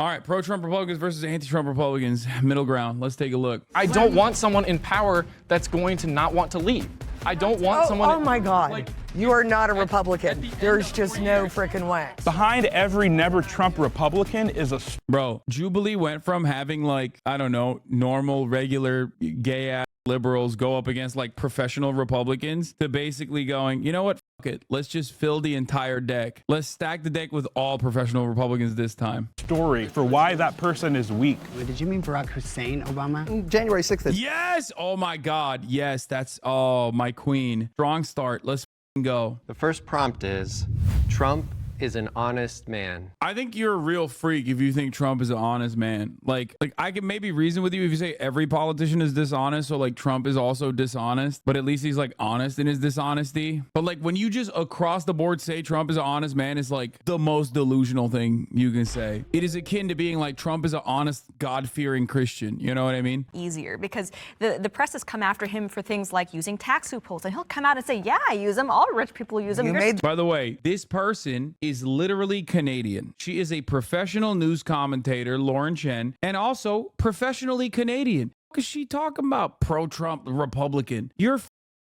All right, pro-Trump Republicans versus anti-Trump Republicans, middle ground. Let's take a look. I don't want someone in power that's going to not want to leave. I don't want someone. Oh my God. You are not a Republican. There's just no freaking way. Behind every never Trump Republican is a... Bro, Jubilee went from having like, I don't know, normal, regular, gay-ass liberals go up against like professional Republicans to basically going, you know what, fuck it. Let's just fill the entire deck. Let's stack the deck with all professional Republicans this time. Story for why that person is weak. Did you mean Barack Hussein Obama? January 6th. Yes! Oh my God. Yes, that's, oh, my queen. Strong start. Let's go. The first prompt is, Trump is an honest man. I think you're a real freak if you think Trump is an honest man. Like I can maybe reason with you if you say every politician is dishonest, so like Trump is also dishonest, but at least he's like honest in his dishonesty. But like when you just across the board say Trump is an honest man, it's like the most delusional thing you can say. It is akin to being like Trump is an honest, God-fearing Christian. You know what I mean? Easier because the press has come after him for things like using tax loopholes, and he'll come out and say, yeah, I use them. All rich people use them. By the way, this person is literally Canadian. She is a professional news commentator, Lauren Chen, and also professionally Canadian. What is she talking about? Pro-Trump Republican. You're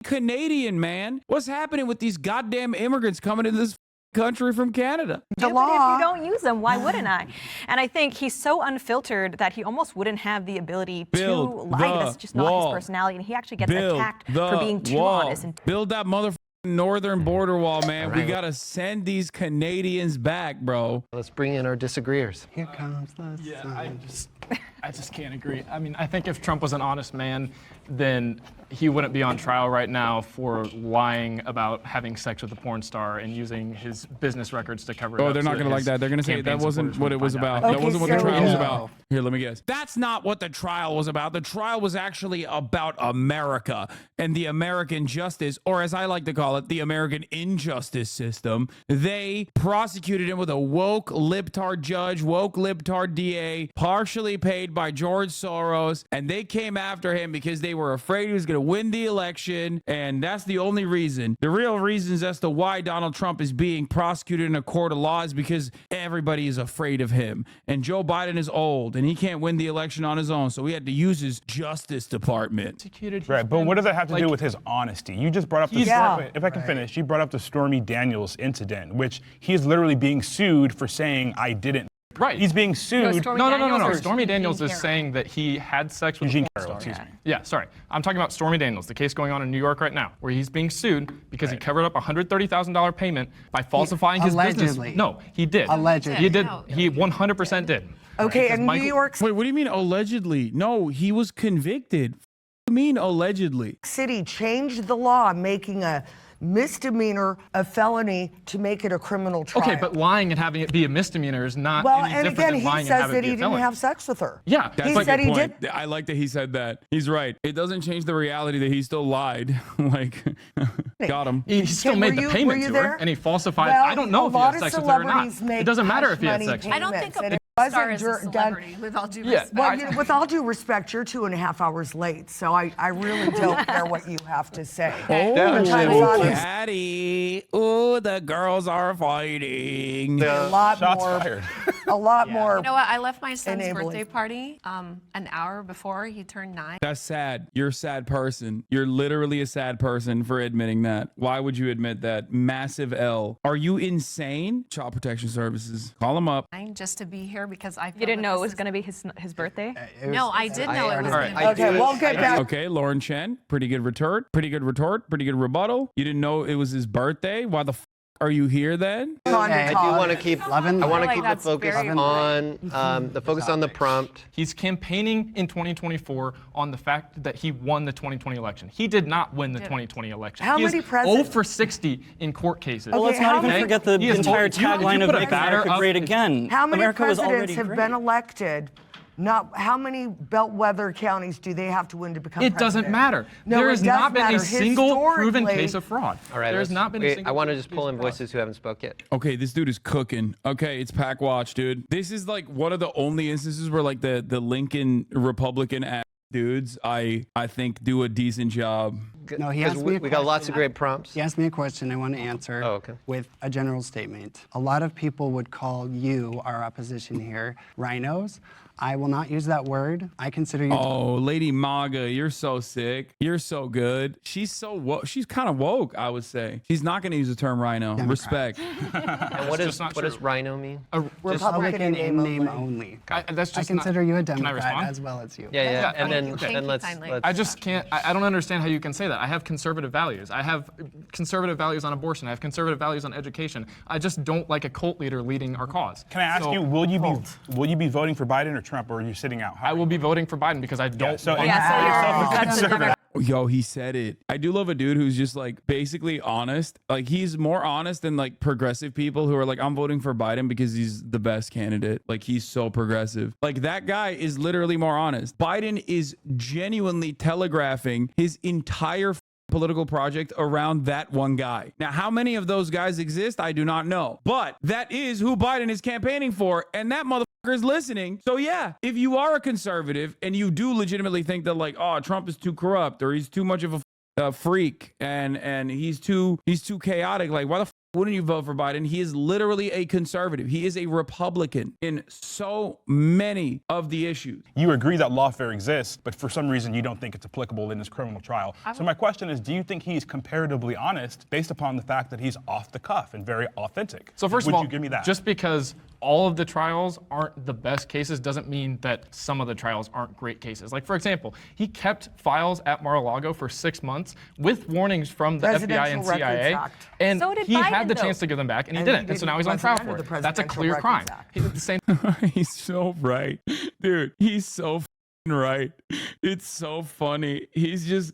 Canadian, man. What's happening with these goddamn immigrants coming into this country from Canada? But if you don't use them, why wouldn't I? And I think he's so unfiltered that he almost wouldn't have the ability to lie. That's just not his personality, and he actually gets attacked for being too honest. Build that motherfucker northern border wall, man. Right. We gotta send these Canadians back, bro. Let's bring in our disagreeers. Here comes the sun. I just can't agree. I mean, I think if Trump was an honest man, then he wouldn't be on trial right now for lying about having sex with a porn star and using his business records to cover it up. Oh, they're not going to like that. They're going to say that wasn't what it was about. Okay, that wasn't what the trial was so- about. Here, let me guess. That's not what the trial was about. The trial was actually about America and the American justice, or as I like to call it, the American injustice system. They prosecuted him with a woke libtard judge, woke libtard DA, partially paid by George Soros, and they came after him because they were afraid he was going to win the election, and that's the only reason. The real reasons as to why Donald Trump is being prosecuted in a court of law is because everybody is afraid of him, and Joe Biden is old, and he can't win the election on his own, so he had to use his Justice Department. Right, but what does that have to do with his honesty? You just brought up the if I can finish, you brought up the Stormy Daniels incident, which he is literally being sued for saying I didn't. Right. He's being sued. No. Stormy Daniels is saying that he had sex with Eugene a porn Carroll, star. excuse me. Yeah, sorry. I'm talking about Stormy Daniels, the case going on in New York right now, where he's being sued because he covered up a $130,000 payment by falsifying his business. No, he did. Allegedly. He did. He 100% did. Okay, and New York Wait, what do you mean allegedly? No, he was convicted. What do you mean allegedly? City changed the law, making a misdemeanor a felony to make it a criminal trial. Okay, but lying and having it be a misdemeanor is not well, any and different again, than lying he and says having that it be he a didn't felony. have sex with her. Yeah, That's he like said a he point. did. I like that he said that. He's right. It doesn't change the reality that he still lied. Like, got him. He still made the payment to her, and he falsified. Well, I don't know if he had sex with her or not. It doesn't matter if he had sex with her. I don't think a wasn't star is a done- celebrity, with all due Yeah. respect. Well, with all due respect, you're 2.5 hours late, so I really don't care what you have to say. Oh, Daddy. Ooh, the girls are fighting. A lot Shots more. fired. A lot more. You know what? I left my son's Enabling. birthday party an hour before he turned 9. That's sad. You're a sad person. You're literally a sad person for admitting that. Why would you admit that? Massive L. Are you insane? Child Protection Services. Call them up. Just to be here because I feel You didn't that know it this was is- going to be his birthday? No, I did know it was All right. going to be. Okay, we'll get back. Okay, Lauren Chen. Pretty good retort. Pretty good retort. Pretty good rebuttal. You didn't know it was his birthday? Why the f are you here then? I do want to keep. 11? I want to Like keep the that's focus very on the prompt. He's campaigning in 2024 on the fact that he won the 2020 election. He did not win the 2020 election. How he many is presidents- 0 for 60 in court cases. Okay, Let's how not even many- forget the He is entire if you tagline of put a Make batter America up- Great Again. How many America was already presidents have great. been elected? How many bellwether counties do they have to win to become It doesn't president? matter. No, There it has does not been matter. a single proven Historically- case of fraud. All right. There has not been a single. I want to proven just case pull of in fraud. voices who haven't spoke yet. Okay, this dude is cooking. Okay, it's Pack Watch, dude. This is like one of the only instances where like the Lincoln Republican dudes I think do a decent job. No, he 'Cause asked me a we got lots of question. great prompts. He asked me a question I want to answer with a general statement. A lot of people would call you, our opposition here, rhinos. I will not use that word. I consider you. Oh, Lady Maga, you're so sick. You're so good. She's so woke. She's kind of woke, I would say. She's not going to use the term rhino. Democrat. Respect. And what does rhino mean? Republican in name only. That's just I consider you a Can I Democrat respond? as well as you. Yeah. And Thank you then let's. kindly. I just can't. I don't understand how you can say that. I have conservative values. I have conservative values on abortion. I have conservative values on education. I just don't like a cult leader leading our cause. Can I ask you, will you be voting for Biden or Trump, or are you sitting out? I will be voting for Biden because I don't. So want- that's a Democrat. Yo, he said it. I do love a dude who's just like basically honest. Like he's more honest than like progressive people who are like, I'm voting for Biden because he's the best candidate. Like he's so progressive. Like that guy is literally more honest. Biden is genuinely telegraphing his entire political project around that one guy. Now, how many of those guys exist? I do not know. But that is who Biden is campaigning for, and that motherfucker is listening. So yeah, if you are a conservative and you do legitimately think that like, oh, Trump is too corrupt or he's too much of a freak and he's too chaotic, like why the wouldn't you vote for Biden? He is literally a conservative. He is a Republican in so many of the issues. You agree that lawfare exists, but for some reason you don't think it's applicable in this criminal trial. So my question is, do you think he's comparatively honest based upon the fact that he's off the cuff and very authentic? So first Would of all, you give me that? just because all of the trials aren't the best cases doesn't mean that some of the trials aren't great cases. Like for example, he kept files at Mar-a-Lago for 6 months with warnings from the FBI and Presidential Records CIA, Act. and So did he had Biden, the though. chance to give them back, and he And didn't. he And so didn't. now he's on Wasn't trial under for the it. That's a Presidential clear crime. Records Act. He did the same. He's so right. Dude, he's so right. It's so funny.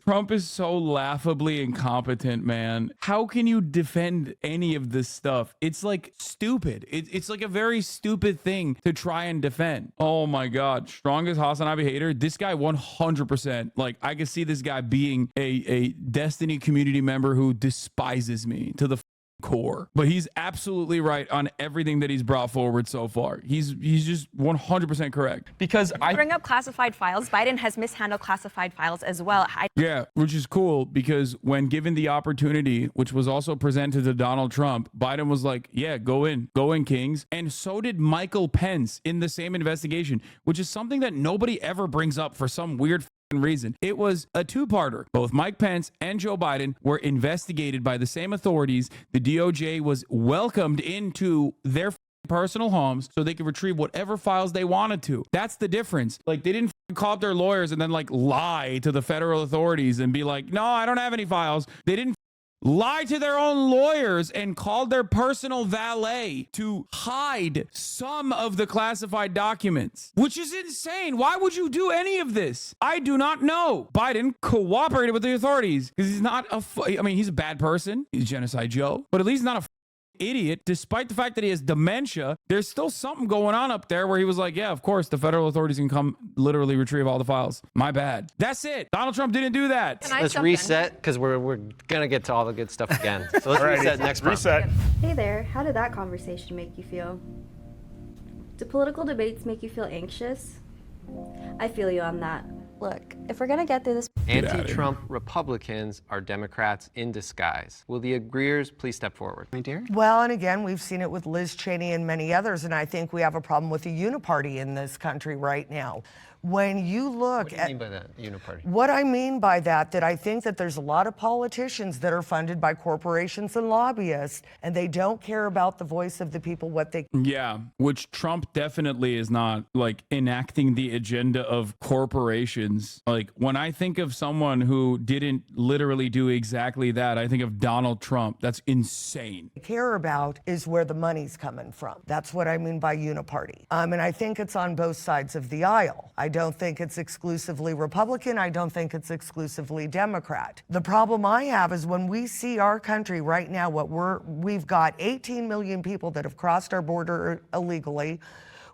Trump is so laughably incompetent, man. How can you defend any of this stuff? It's like stupid. It's like a very stupid thing to try and defend. Oh my God. Strongest HasanAbi hater. This guy 100%. Like I can see this guy being a Destiny community member who despises me to the core, but he's absolutely right on everything that he's brought forward so far. He's just 100% correct. Because I Bring up classified files. Biden has mishandled classified files as well. Yeah, which is cool because when given the opportunity, which was also presented to Donald Trump, Biden was like, yeah, go in, Kings. And so did Michael Pence in the same investigation, which is something that nobody ever brings up for some weird reason. It was a two-parter. Both Mike Pence and Joe Biden were investigated by the same authorities. The DOJ was welcomed into their personal homes so they could retrieve whatever files they wanted to. That's the difference. Like they didn't call up their lawyers and then like lie to the federal authorities and be like, no, I don't have any files. They didn't lie to their own lawyers and called their personal valet to hide some of the classified documents, which is insane. Why would you do any of this? I do not know. Biden cooperated with the authorities because he's not he's a bad person. He's Genocide Joe, but at least not a idiot. Despite the fact that he has dementia, there's still something going on up there where he was like, yeah, of course, the federal authorities can come literally retrieve all the files. My bad. That's it. Donald Trump didn't do that. Can I Let's jump in? reset because we're gonna get to all the good stuff again. So let's reset next prompt. Reset. Hey there, how did that conversation make you feel? Do political debates make you feel anxious? I feel you on that. Look, if we're gonna get through this, Anti-Trump Republicans are Democrats in disguise. Will the agreeers please step forward? My dear? Well, and again, we've seen it with Liz Cheney and many others, and I think we have a problem with the uniparty in this country right now. When you look What do you at mean by that, uniparty? what I mean by that I think that there's a lot of politicians that are funded by corporations and lobbyists, and they don't care about the voice of the people, what they. Yeah, which Trump definitely is not, like enacting the agenda of corporations. Like when I think of someone who didn't literally do exactly that, I think of Donald Trump. That's insane. Care about is where the money's coming from. That's what I mean by uniparty. And I think it's on both sides of the aisle. I don't think it's exclusively Republican. I don't think it's exclusively Democrat. The problem I have is when we see our country right now, we've got 18 million people that have crossed our border illegally.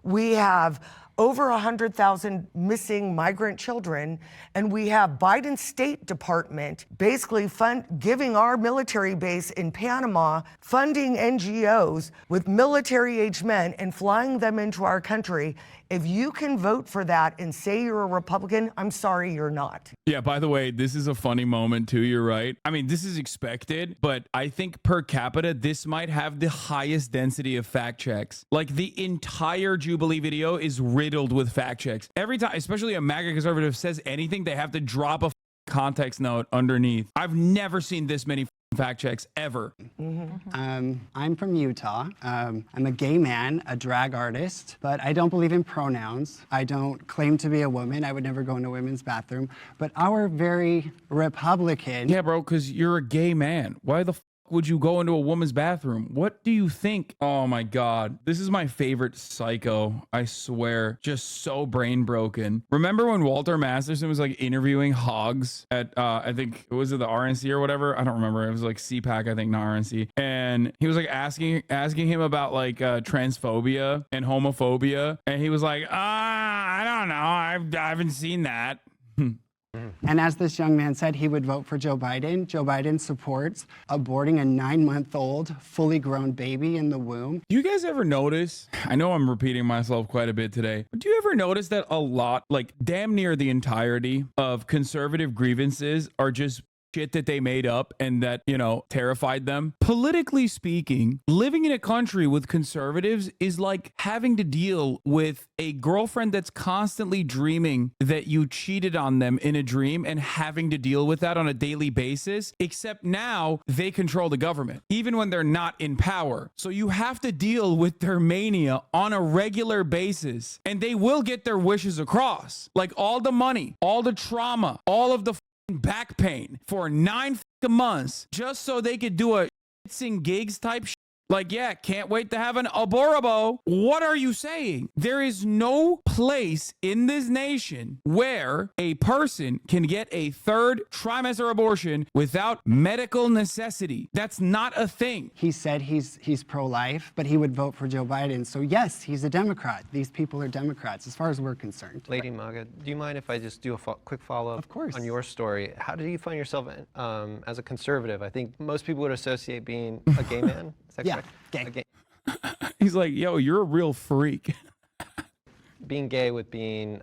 We have over 100,000 missing migrant children, and we have Biden's State Department basically giving our military base in Panama, funding NGOs with military-age men and flying them into our country. If you can vote for that and say you're a Republican, I'm sorry, you're not. Yeah, by the way, this is a funny moment too. You're right. I mean, this is expected, but I think per capita, this might have the highest density of fact checks. Like the entire Jubilee video is riddled with fact checks. Every time, especially a MAGA conservative says anything, they have to drop a context note underneath. I've never seen this many fact checks ever. I'm from Utah. I'm a gay man, a drag artist, but I don't believe in pronouns. I don't claim to be a woman. I would never go in a women's bathroom. But our very Republican... Yeah, bro, because you're a gay man. Why the would you go into a woman's bathroom? What do you think? Oh my God. This is my favorite psycho. I swear. Just so brain broken. Remember when Walter Masterson was like interviewing Hogs at, I think, was it the RNC or whatever? I don't remember. It was like CPAC, I think, not RNC. And he was like asking him about like transphobia and homophobia. And he was like, I don't know. I haven't seen that. And as this young man said, he would vote for Joe Biden. Joe Biden supports aborting a 9-month-old, fully grown baby in the womb. Do you guys ever notice, I know I'm repeating myself quite a bit today, but do you ever notice that a lot, like damn near the entirety of conservative grievances are just shit that they made up and that, you know, terrified them? Politically speaking, living in a country with conservatives is like having to deal with a girlfriend that's constantly dreaming that you cheated on them in a dream and having to deal with that on a daily basis, except now they control the government, even when they're not in power. So you have to deal with their mania on a regular basis, and they will get their wishes across. Like all the money, all the trauma, all of the back pain for 9 months just so they could do a sing gigs type shit. Like, yeah, can't wait to have an aborabo. What are you saying? There is no place in this nation where a person can get a 3rd trimester abortion without medical necessity. That's not a thing. He said he's pro-life, but he would vote for Joe Biden. So yes, he's a Democrat. These people are Democrats, as far as we're concerned. Lady Maga, do you mind if I just do a quick follow-up? Of course. On your story? How do you find yourself as a conservative? I think most people would associate being a gay man. Is that correct? Gay. He's like, yo, you're a real freak. Being gay with being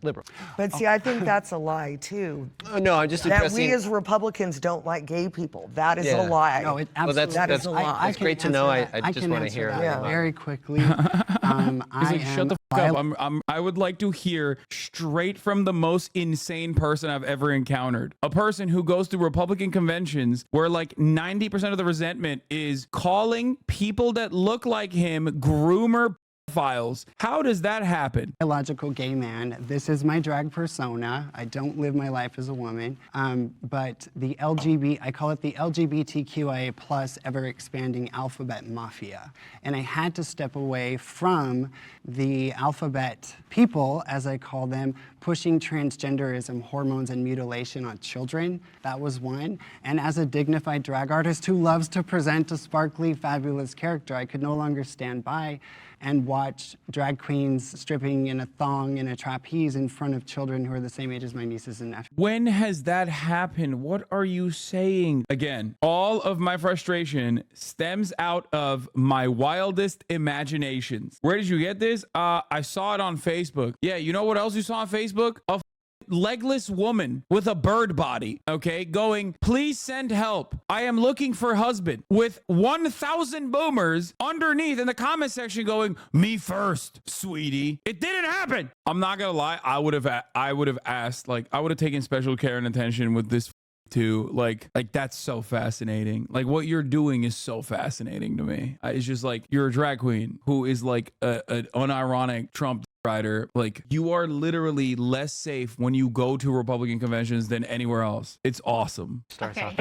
liberal. But see, I think that's a lie too. No, I'm just that addressing... we as Republicans don't like gay people. That is a lie. No, it absolutely that is a lie. It's great to know. I just want to hear that very quickly. He's like, shut the fuck up. I would like to hear straight from the most insane person I've ever encountered. A person who goes to Republican conventions where like 90% of the resentment is calling people that look like him groomer files. How does that happen? Biological gay man. This is my drag persona. I don't live my life as a woman. But the I call it the LGBTQIA plus ever expanding alphabet mafia. And I had to step away from the alphabet people, as I call them, pushing transgenderism, hormones, and mutilation on children. That was one. And as a dignified drag artist who loves to present a sparkly, fabulous character, I could no longer stand by and watch drag queens stripping in a thong and a trapeze in front of children who are the same age as my nieces and nephews. When has that happened? What are you saying? Again, all of my frustration stems out of my wildest imaginations. Where did you get this? I saw it on Facebook. Yeah, you know what else you saw on Facebook? A legless woman with a bird body, okay, going, please send help. I am looking for husband, with 1,000 boomers underneath in the comment section going, me first, sweetie. It didn't happen. I'm not gonna lie. I would have asked, like, I would have taken special care and attention with this too. Like that's so fascinating. Like what you're doing is so fascinating to me. It's just like, you're a drag queen who is like an unironic Trump rider. Like you are literally less safe when you go to Republican conventions than anywhere else. It's awesome. Okay,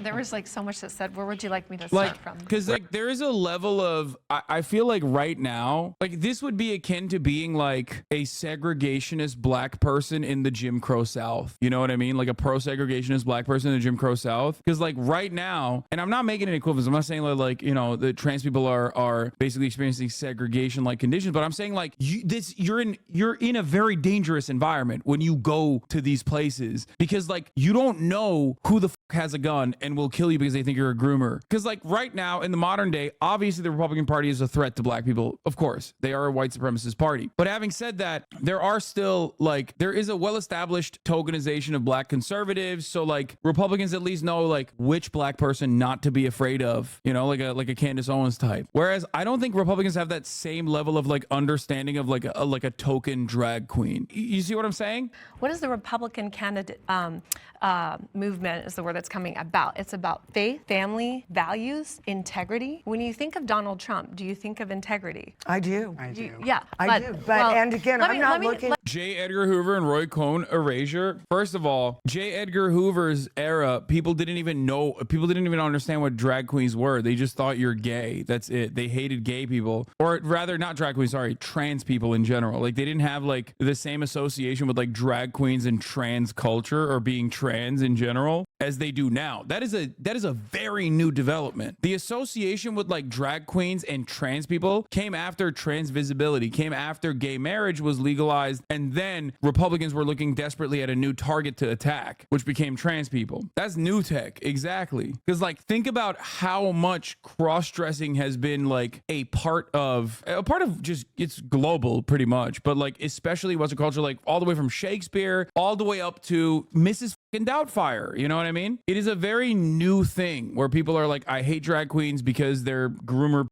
there was like so much that said, where would you like me to start from? Because like there is a level of, I feel like right now, like this would be akin to being like a segregationist black person in the Jim Crow South. You know what I mean? Like a pro-segregationist black person in the Jim Crow South. Because like right now, and I'm not making any equivalents. I'm not saying like, you know, the trans people are basically experiencing segregation like conditions, but I'm saying like you're in a very dangerous environment when you go to these places, because like you don't know who the has a gun and will kill you because they think you're a groomer. Because like right now in the modern day, obviously the Republican Party is a threat to black people. Of course, they are a white supremacist party. But having said that, there are still like, there is a well-established tokenization of black conservatives. So like Republicans at least know like which black person not to be afraid of, you know, like a Candace Owens type. Whereas I don't think Republicans have that same level of like understanding of like a token drag queen. You see what I'm saying? What is the Republican candidate movement is the word that's coming about? It's about faith, family, values, integrity. When you think of Donald Trump, do you think of integrity? I do. Yeah. I do. But and again, I'm not looking. J. Edgar Hoover and Roy Cohn erasure. First of all, J. Edgar Hoover's era, people didn't even understand what drag queens were. They just thought you're gay. That's it. They hated gay people, or rather not drag queens, sorry, trans people in general. Like they didn't have like the same association with like drag queens and trans culture or being trans in general as they do now. That is a very new development. The association with like drag queens and trans people came after trans visibility, came after gay marriage was legalized, and then Republicans were looking desperately at a new target to attack, which became trans people. That's new tech, exactly. Because like think about how much cross-dressing has been like a part of just, it's global pretty much, but like especially Western culture, like all the way from Shakespeare all the way up to Mrs. Doubtfire, you know what I mean? It is a very new thing where people are like, I hate drag queens because they're groomer,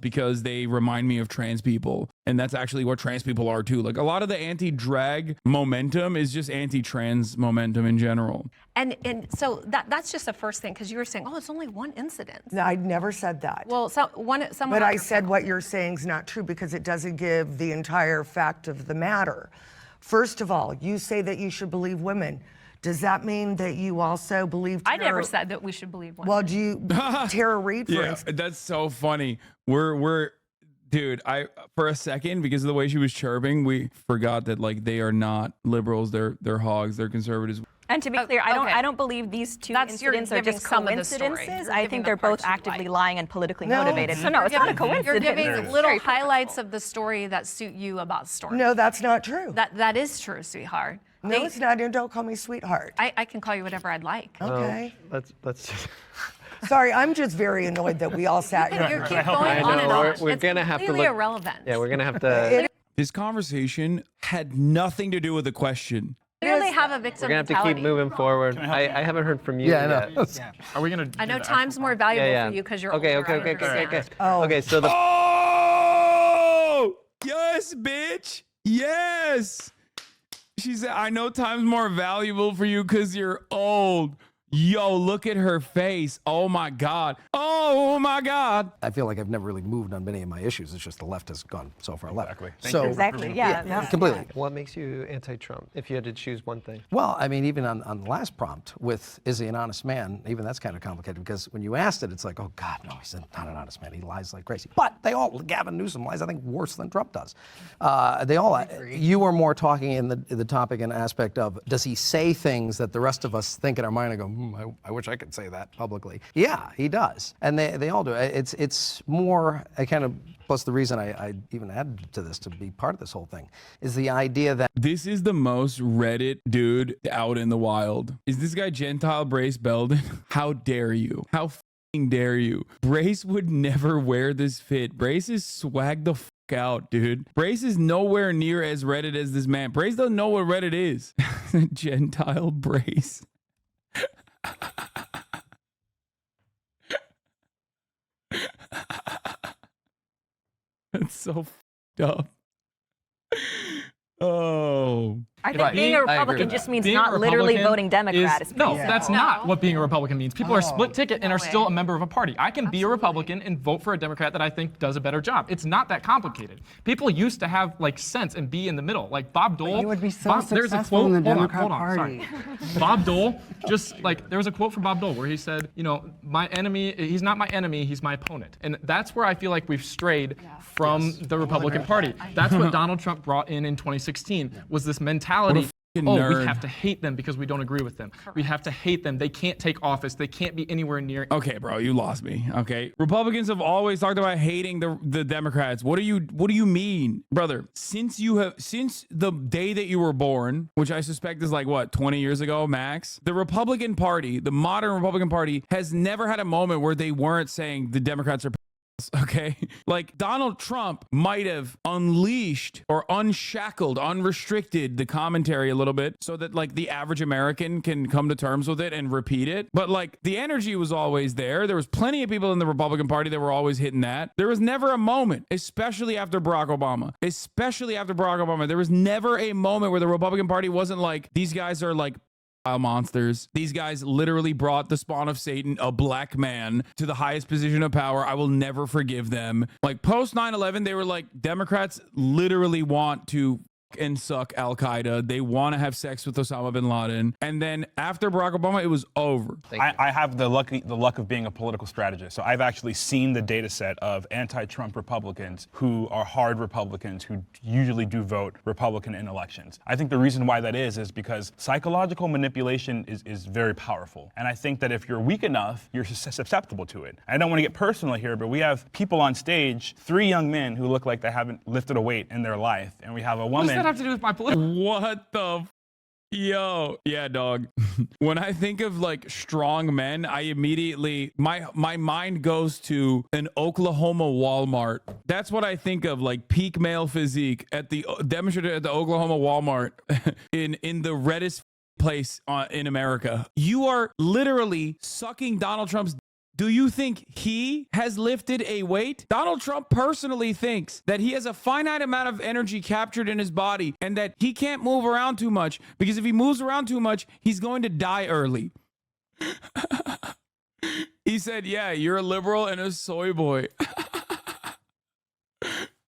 because they remind me of trans people. And that's actually what trans people are too. Like a lot of the anti-drag momentum is just anti-trans momentum in general. And so that's just the first thing, because you were saying, oh, it's only one incident. No, I never said that. Well, someone. But I said what you're saying is not true because it doesn't give the entire fact of the matter. First of all, you say that you should believe women. Does that mean that you also believe I never said that we should believe women. Well, do you, Tara Reid, for instance? That's so funny. Dude, for a second, because of the way she was chirping, we forgot that like they are not liberals, they're hogs, they're conservatives. And to be clear, I don't believe these two incidents are just coincidences. I think they're both actively lying and politically motivated. So no, it's not a coincidence. You're giving little highlights of the story that suit you about the story. No, that's not true. That is true, sweetheart. No, it's not, and don't call me sweetheart. I can call you whatever I'd like. Okay. Let's just. Sorry, I'm just very annoyed that we all sat here. You keep going on and on. We're gonna have to completely look. irrelevant. Yeah, we're gonna have to. This conversation had nothing to do with the question. Clearly have a victim We're gonna have to mentality. keep moving forward. I haven't heard from you yet. Are we gonna? I know time's more valuable for you because you're Okay. older, I understand. Okay, so the. Oh, yes, bitch. Yes. She said, I know time's more valuable for you because you're old. Yo, look at her face. Oh my God. Oh my God. I feel like I've never really moved on many of my issues. It's just the left has gone so far left. Exactly. Yeah. Completely. What makes you anti-Trump? If you had to choose one thing. Well, I mean, even on the last prompt with, is he an honest man? Even that's kind of complicated because when you asked it, it's like, oh God, no, he's not an honest man. He lies like crazy. But Gavin Newsom lies, I think, worse than Trump does. You were more talking in the topic and aspect of, does he say things that the rest of us think in our mind and go, I wish I could say that publicly. Yeah, he does. And they all do. It's more, I kind of, plus the reason I even added to this to be part of this whole thing, is the idea that this is the most Reddit dude out in the wild. Is this guy Gentile Brace Belden? How dare you? How f***ing dare you? Brace would never wear this fit. Brace is swagged the f*** out, dude. Brace is nowhere near as Reddit as this man. Brace doesn't know what Reddit is. Gentile Brace. That's so f***ed up. Oh. I think being a Republican just means not literally voting Democrat. No, that's not what being a Republican means. People are split ticket and are still a member of a party. I can be a Republican and vote for a Democrat that I think does a better job. It's not that complicated. People used to have like sense and be in the middle. Like Bob Dole. You would be so there's a successful quote. in the Democrat hold on, Party. sorry. Bob Dole, just like there was a quote from Bob Dole where he said, you know, my enemy, he's not my enemy, he's my opponent. And that's where I feel like we've strayed from the Republican Party. That's what Donald Trump brought in 2016 was this mentality. nerd. We have to hate them because we don't agree with them. We have to hate them. They can't take office. They can't be anywhere near. Okay, bro, you lost me. Okay, Republicans have always talked about hating the Democrats. What do you mean, brother? Since the day that you were born, which I suspect is like what 20 years ago max, the Republican Party, the modern Republican Party, has never had a moment where they weren't saying the Democrats are. Okay, like Donald Trump might have unleashed or unshackled, unrestricted the commentary a little bit so that like the average American can come to terms with it and repeat it. But like the energy was always there. There was plenty of people in the Republican Party that were always hitting that. There was never a moment, especially after Barack Obama, there was never a moment where the Republican Party wasn't like, these guys are like monsters. These guys literally brought the spawn of Satan, a black man, to the highest position of power. I will never forgive them. Like post 9/11, they were like, Democrats literally want to and suck Al-Qaeda. They want to have sex with Osama bin Laden. And then after Barack Obama, it was over. I have the luck of being a political strategist. So I've actually seen the data set of anti-Trump Republicans who are hard Republicans who usually do vote Republican in elections. I think the reason why that is because psychological manipulation is very powerful. And I think that if you're weak enough, you're susceptible to it. I don't want to get personal here, but we have people on stage, 3 young men who look like they haven't lifted a weight in their life. And we have a woman. What does that have to do with my political? What the Yo, yeah, dog. When I think of like strong men, I immediately my mind goes to an Oklahoma Walmart. That's what I think of, like peak male physique at the demonstrated at the Oklahoma Walmart in the reddest place in America. You are literally sucking Donald Trump's. Do you think he has lifted a weight? Donald Trump personally thinks that he has a finite amount of energy captured in his body and that he can't move around too much because if he moves around too much, he's going to die early. He said, yeah, you're a liberal and a soy boy.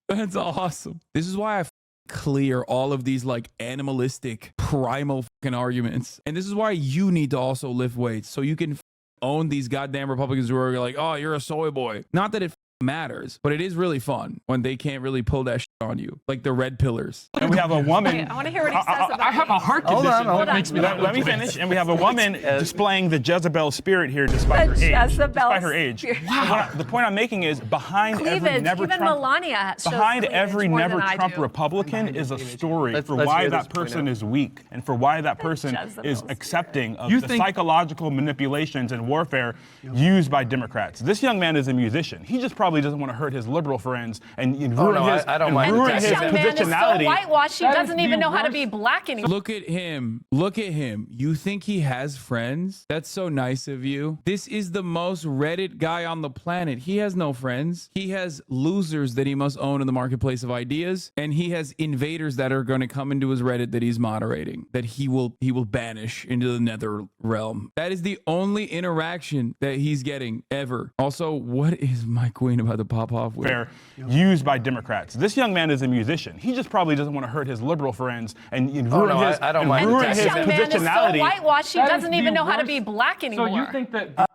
That's awesome. This is why I clear all of these like animalistic primal fucking arguments. And this is why you need to also lift weights so you can own these goddamn Republicans who are like, oh, you're a soy boy. Not that it matters, but it is really fun when they can't really pull that shit on you, like the red pillars. And we have a woman. I want to hear what he says about I have a heart condition. Hold on. Makes me Let me finish. And we have a woman displaying the Jezebel spirit here despite her age. Despite her age. Wow. The point I'm making is behind every never even Trump, Melania shows behind cleavage every more never than I Trump do. Republican is a story for let's why hear that this point person out. is weak and for why that person is accepting of the psychological manipulations and warfare used by Democrats. This young man is a musician. He just probably doesn't want to hurt his liberal friends and ruin his positionality. So whitewashed, he doesn't even know how to be black anymore. Look at him. Look at him. You think he has friends? That's so nice of you. This is the most Reddit guy on the planet. He has no friends. He has losers that he must own in the marketplace of ideas, and he has invaders that are going to come into his Reddit that he's moderating, that he will banish into the nether realm. That is the only interaction that he's getting ever. Also, what is my queen about to pop off with? Used by Democrats. This young man is a musician. He just probably doesn't want to hurt his liberal friends and ruin his positionality. This young man is so whitewashed, he doesn't even know how to be black anymore. So you think that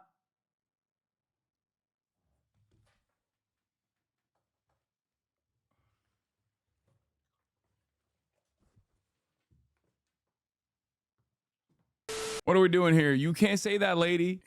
What are we doing here? You can't say that, lady.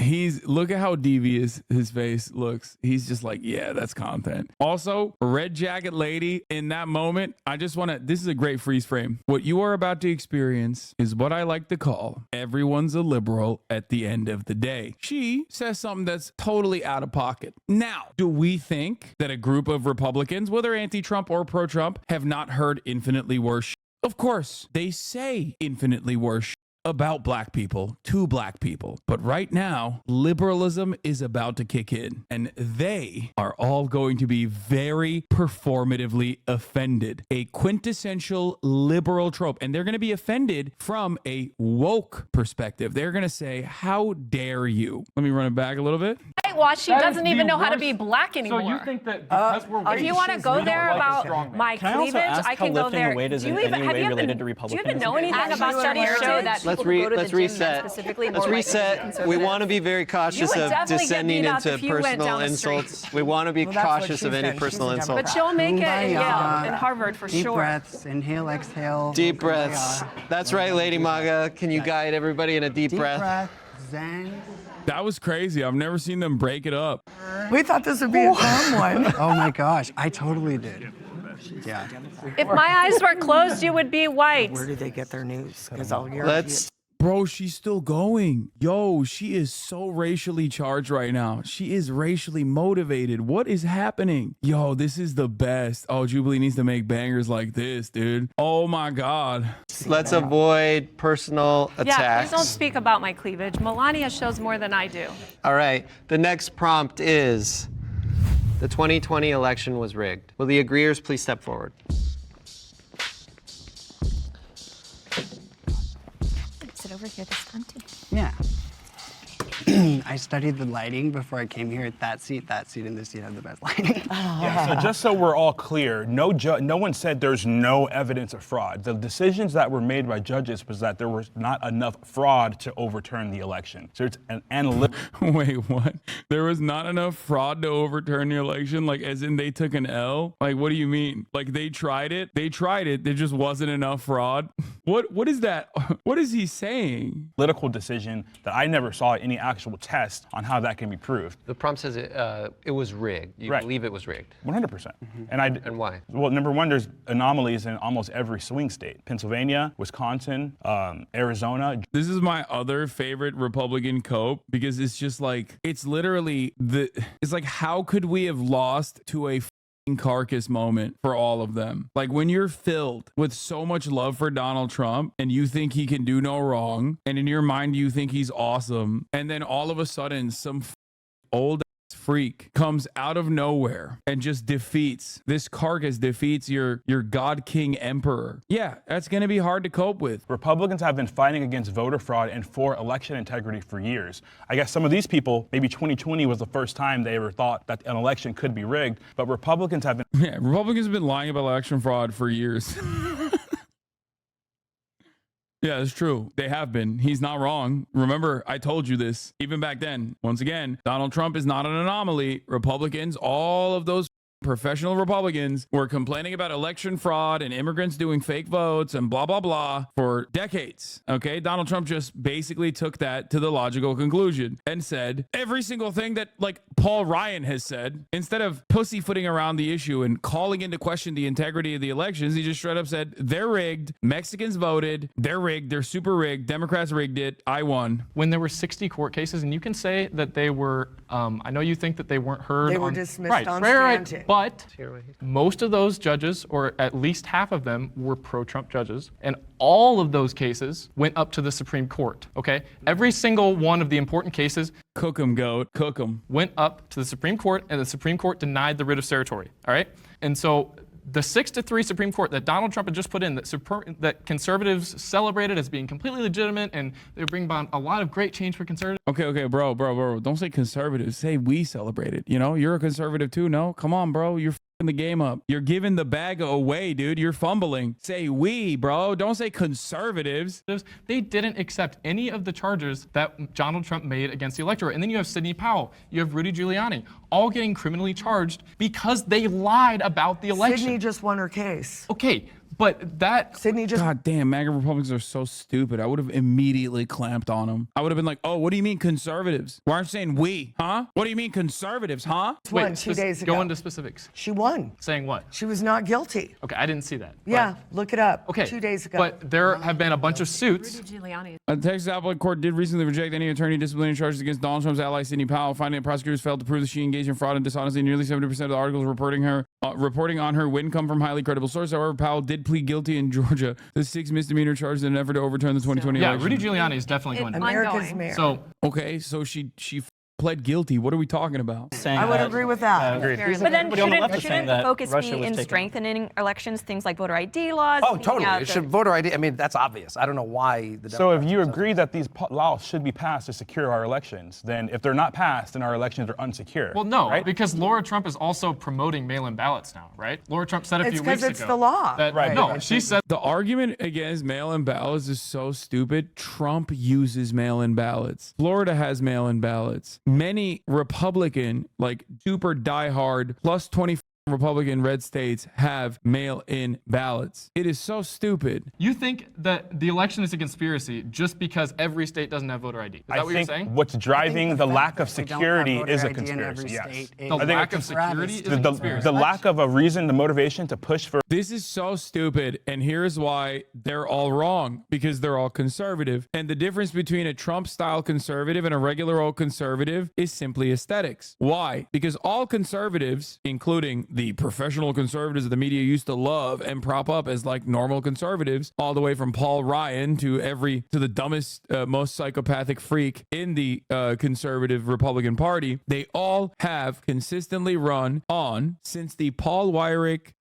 Look at how devious his face looks. He's just like, yeah, that's content. Also, red jacket lady, in that moment, this is a great freeze frame. What you are about to experience is what I like to call everyone's a liberal at the end of the day. She says something that's totally out of pocket. Now, do we think that a group of Republicans, whether anti-Trump or pro-Trump, have not heard infinitely worse shit? Of course, they say infinitely worse shit about black people to black people. But right now, liberalism is about to kick in, and they are all going to be very performatively offended. A quintessential liberal trope. And they're going to be offended from a woke perspective. They're going to say, how dare you? Let me run it back a little bit. whitewashed. She doesn't even know how to be worst- black anymore. So you think that because we're If you want to go there about my Can I also cleavage, ask I how can go lifting there. the weight is in have any way you related even, to do you Republicanism? even know anything about studies show that Let's people who go to the let's gym, reset. specifically more Let's likely to be reset. We conservative? want to be very cautious would of definitely get descending beat up into if you went personal down the street. insults. We want to be Well, that's what cautious she's of any done. She's personal a insults. But she'll make it in Yale Kumbaya. and Harvard for Deep sure. breaths, inhale, exhale. Deep Kumbaya. breaths. That's right, Lady Maga. Can you guide everybody in a deep Deep breath? breath, zen. That was crazy. I've never seen them break it up. We thought this would be a calm one. Oh my gosh, I totally did. Yeah. If my eyes were closed, you would be white. Where do they get their news? Because I'll hear Let's Bro, she's still going. Yo, she is so racially charged right now. She is racially motivated. What is happening? Yo, this is the best. Oh, Jubilee needs to make bangers like this, dude. Oh my God. let's avoid personal Yeah, attacks. please don't speak about my cleavage. Melania shows more than I do. All right. The next prompt is the 2020 election was rigged. Will the agreeers please step forward? Sit over here this time too. Yeah. I studied the lighting before I came here. That seat, and this seat have the best lighting. Yeah, so just so we're all clear, no one said there's no evidence of fraud. The decisions that were made by judges was that there was not enough fraud to overturn the election. So it's an analytical. Wait, what? There was not enough fraud to overturn the election? Like, as in they took an L? Like, what do you mean? Like, they tried it? They tried it. There just wasn't enough fraud? What is that? What is he saying? Political decision that I never saw any actual test on how that can be proved. The prompt says it was rigged. You Right. believe it was rigged. 100%. And why? Well, number one, there's anomalies in almost every swing state. Pennsylvania, Wisconsin, Arizona. This is my other favorite Republican cope because it's just like, it's literally it's like, how could we have lost to a carcass moment for all of them? Like, when you're filled with so much love for Donald Trump and you think he can do no wrong, and in your mind you think he's awesome, and then all of a sudden some old freak comes out of nowhere and just defeats your God King Emperor. Yeah, that's going to be hard to cope with. Republicans have been fighting against voter fraud and for election integrity for years. I guess some of these people, maybe 2020 was the first time they ever thought that an election could be rigged, but Republicans have been. Yeah, Republicans have been lying about election fraud for years. Yeah, it's true. They have been. He's not wrong. Remember, I told you this even back then. Once again, Donald Trump is not an anomaly. Republicans, all of those professional Republicans were complaining about election fraud and immigrants doing fake votes and blah, blah, blah for decades. Okay. Donald Trump just basically took that to the logical conclusion and said every single thing that, like, Paul Ryan has said. Instead of pussyfooting around the issue and calling into question the integrity of the elections, he just straight up said, they're rigged. Mexicans voted. They're rigged. They're super rigged. Democrats rigged it. I won. When there were 60 court cases, and you can say that they were, I know you think that they weren't heard. They were on, dismissed right, on right, standing. But most of those judges, or at least half of them, were pro-Trump judges, and all of those cases went up to the Supreme Court, okay? Every single one of the important cases Cook 'em, goat. Cook 'em. went up to the Supreme Court, and the Supreme Court denied the writ of certiorari, all right? And so the 6-3 Supreme Court that Donald Trump had just put in, that conservatives celebrated as being completely legitimate, and they bring about a lot of great change for conservatives. Okay, bro. Don't say conservatives. Say we celebrated. You know, you're a conservative too. No, come on, bro. You're f***ing the game up. You're giving the bag away, dude. You're fumbling. Say we, bro. Don't say conservatives. They didn't accept any of the charges that Donald Trump made against the electorate. And then you have Sidney Powell, you have Rudy Giuliani, all getting criminally charged because they lied about the election. Sydney just won her case. Okay, but that... Sydney just... God damn, MAGA Republicans are so stupid. I would have immediately clamped on them. I would have been like, oh, what do you mean conservatives? Why aren't you saying we? Huh? What do you mean conservatives? Huh? won 2 days ago. Go into specifics. She won. Saying what? She was not guilty. Okay, I didn't see that. Yeah, look it up. Okay. 2 days ago. But there have been a bunch of suits. Giuliani. A Texas appellate court did recently reject any attorney disciplinary charges against Donald Trump's ally Sidney Powell, finding that prosecutors failed to prove that she engaged in fraud and dishonesty. Nearly 70% of the articles reporting on her win come from highly credible sources. However, Powell did plead guilty in Georgia to 6 misdemeanor charges in an effort to overturn the 2020 Yeah, election. Rudy Giuliani is definitely going to. America's Ongoing. mayor. So Okay, so she pled guilty. What are we talking about? I would agree with that. Agreed. But then Everybody on the left is saying shouldn't the that focus Russia be was in taken strengthening elections, things like voter ID laws? Oh, weeding totally. out It the- should voter ID. I mean, that's obvious. I don't know why the So if Democrats you are agree that these laws should be passed to secure our elections, then if they're not passed, then our elections are unsecure. Well, no, right? because Laura Trump is also promoting mail-in ballots now, right? Laura Trump said a It's few 'cause weeks ago. it's the law. That, Right. No, she said The argument against mail-in ballots is so stupid. Trump uses mail-in ballots. Florida has mail-in ballots. Many Republican, like super diehard, plus 20 Republican red states have mail-in ballots. It is so stupid. You think that the election is a conspiracy just because every state doesn't have voter ID? Is that I what you're think saying? what's driving the lack of fact that we don't have security voter is a ID in every conspiracy. Yes. state The is- I think lack of it's security is a the conspiracy. lack of a reason, the motivation to push for. This is so stupid, and here's why they're all wrong, because they're all conservative. And the difference between a Trump-style conservative and a regular old conservative is simply aesthetics. Why? Because all conservatives, including the professional conservatives the media used to love and prop up as like normal conservatives, all the way from Paul Ryan to the dumbest, most psychopathic freak in the conservative Republican Party, they all have consistently run on since the Paul Weyrich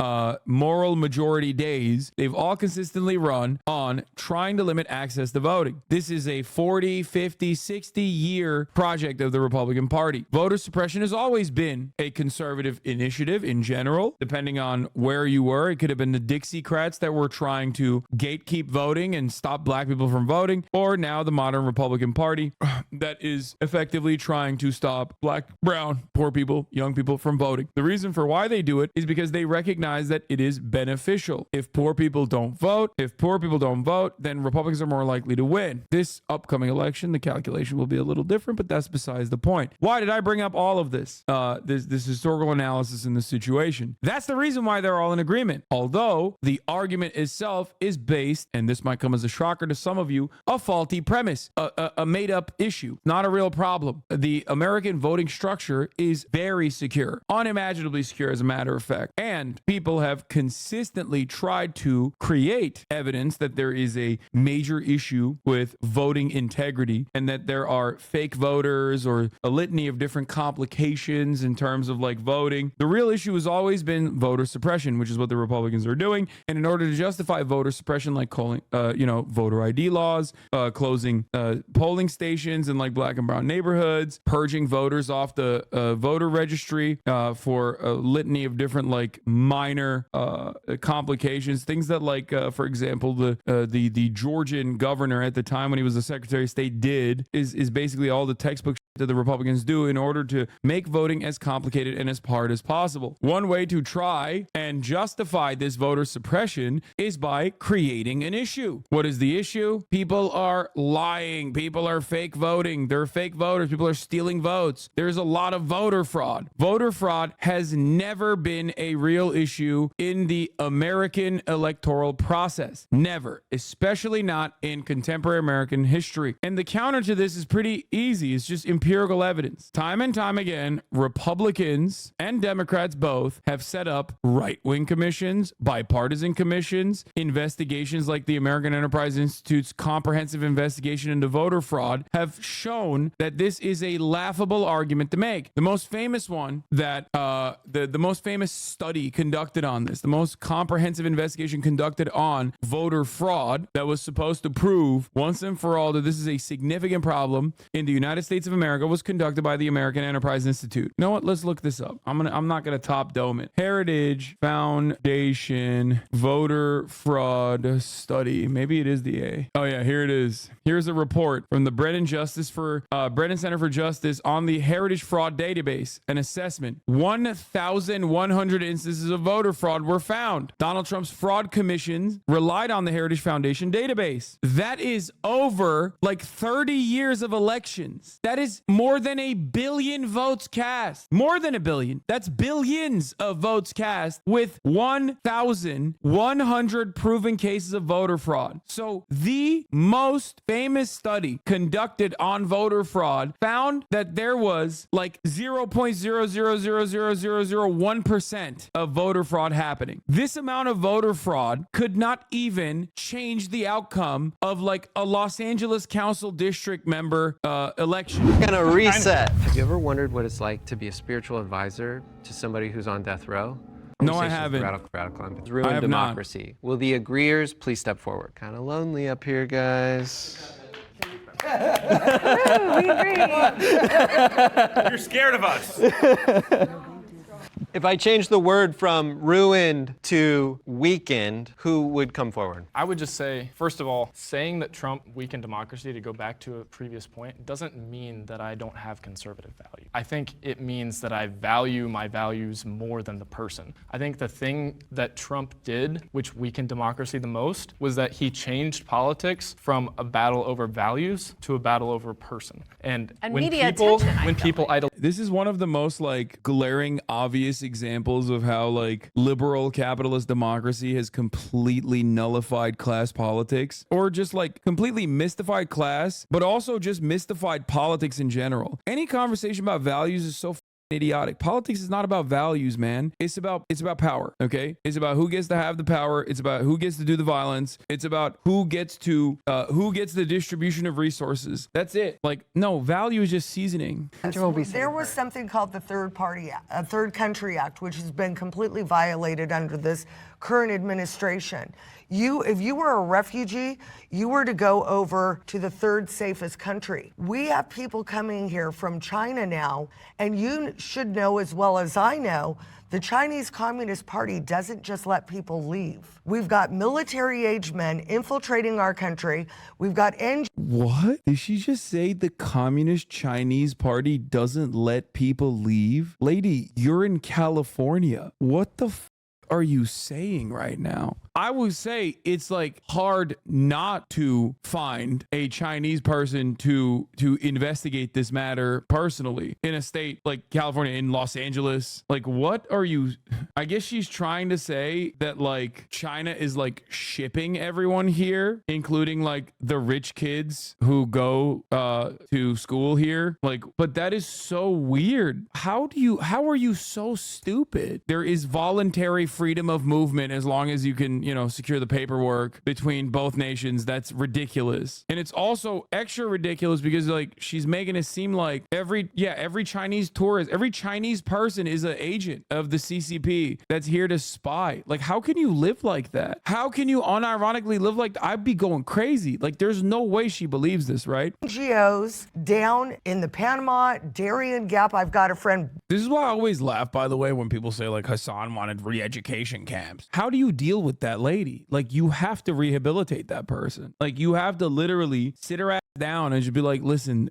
moral majority days. They've all consistently run on trying to limit access to voting. This is a 40, 50, 60 year project of the Republican Party. Voter suppression has always been a conservative initiative in general, depending on where you were. It could have been the Dixiecrats that were trying to gatekeep voting and stop black people from voting, or now the modern Republican Party that is effectively trying to stop black, brown, poor people, young people from voting. The reason for why they do it is because they recognize that it is beneficial. If poor people don't vote, then Republicans are more likely to win. This upcoming election, the calculation will be a little different, but that's besides the point. Why did I bring up all of this? This historical analysis in this situation. That's the reason why they're all in agreement. Although the argument itself is based, and this might come as a shocker to some of you, a faulty premise, a made-up issue, not a real problem. The American voting structure is very secure, unimaginably secure as a matter of fact, and people have consistently tried to create evidence that there is a major issue with voting integrity and that there are fake voters or a litany of different complications in terms of like voting. The real issue has always been voter suppression, which is what the Republicans are doing. And in order to justify voter suppression, like calling, voter ID laws, closing polling stations in like black and brown neighborhoods, purging voters off the voter registry for a litany of different like minor complications, things that like, for example, the Georgian governor at the time when he was the Secretary of State did is basically all the textbook that the Republicans do in order to make voting as complicated and as hard as possible. One way to try and justify this voter suppression is by creating an issue. What is the issue? People are lying. People are fake voting. They're fake voters. People are stealing votes. There's a lot of voter fraud. Voter fraud has never been a real issue in the American electoral process. Never. Especially not in contemporary American history. And the counter to this is pretty easy. It's just empirical evidence. Time and time again, Republicans and Democrats both have set up right-wing commissions, bipartisan commissions, investigations like the American Enterprise Institute's comprehensive investigation into voter fraud have shown that this is a laughable argument to make. The most famous one that the most famous study conducted on this, the most comprehensive investigation conducted on voter fraud that was supposed to prove once and for all that this is a significant problem in the United States of America was conducted by the American Enterprise Institute. You know what? Let's look this up. I'm not gonna top dome it. Heritage Foundation Voter Fraud Study. Maybe it is the A. Oh yeah, here it is. Here's a report from the Brennan Center for Justice on the Heritage Fraud Database. An assessment. 1,100 instances of voter fraud were found. Donald Trump's fraud commissions relied on the Heritage Foundation database. That is over like 30 years of elections. That is more than 1 billion votes cast. More than 1 billion. That's billions of votes cast with 1,100 proven cases of voter fraud. So the most famous study conducted on voter fraud found that there was like 0.0000001% of voter fraud happening. This amount of voter fraud could not even change the outcome of like a Los Angeles Council District member election. gonna reset. Have you ever wondered what it's like to be a spiritual advisor to somebody who's on death row? No, I haven't. Radical. Ruin democracy. Will the agreeers please step forward? Kind of lonely up here, guys. We agree. You're scared of us. If I change the word from ruined to weakened, who would come forward? I would just say, first of all, saying that Trump weakened democracy, to go back to a previous point, doesn't mean that I don't have conservative value. I think it means that I value my values more than the person. I think the thing that Trump did, which weakened democracy the most, was that he changed politics from a battle over values to a battle over person. And when media people, attention, I when feel people like. idolize. This is one of the most like glaring, obvious examples of how like liberal capitalist democracy has completely nullified class politics, or just like completely mystified class, but also just mystified politics in general. Any conversation about values is so idiotic. Politics is not about values, man. It's about power, okay? It's about who gets to have the power. It's about who gets to do the violence. It's about who gets the distribution of resources. That's it. Like, no, value is just seasoning. There was something called the Third Country Act, which has been completely violated under this current administration. If you were a refugee, you were to go over to the third safest country. We have people coming here from China now, and you should know as well as I know, the Chinese Communist Party doesn't just let people leave. We've got military-age men infiltrating our country. We've got What? Did she just say the Communist Chinese Party doesn't let people leave? Lady, you're in California. What the are you saying right now? I would say it's like hard not to find a Chinese person to investigate this matter personally in a state like California, in Los Angeles. Like, what are you? I guess she's trying to say that like China is like shipping everyone here, including like the rich kids who go to school here. Like, but that is so weird. How are you so stupid? There is voluntary freedom of movement as long as you can, secure the paperwork between both nations. That's ridiculous. And it's also extra ridiculous because like she's making it seem like every Chinese tourist, every Chinese person is an agent of the CCP that's here to spy. Like, how can you live like that? How can you unironically live like that? I'd be going crazy. Like, there's no way she believes this, right? NGOs down in the Panama, Darien Gap. I've got a friend. This is why I always laugh, by the way, when people say like Hasan wanted re-education camps. How do you deal with that lady? Like, you have to rehabilitate that person. Like, you have to literally sit her ass down and just be like, listen,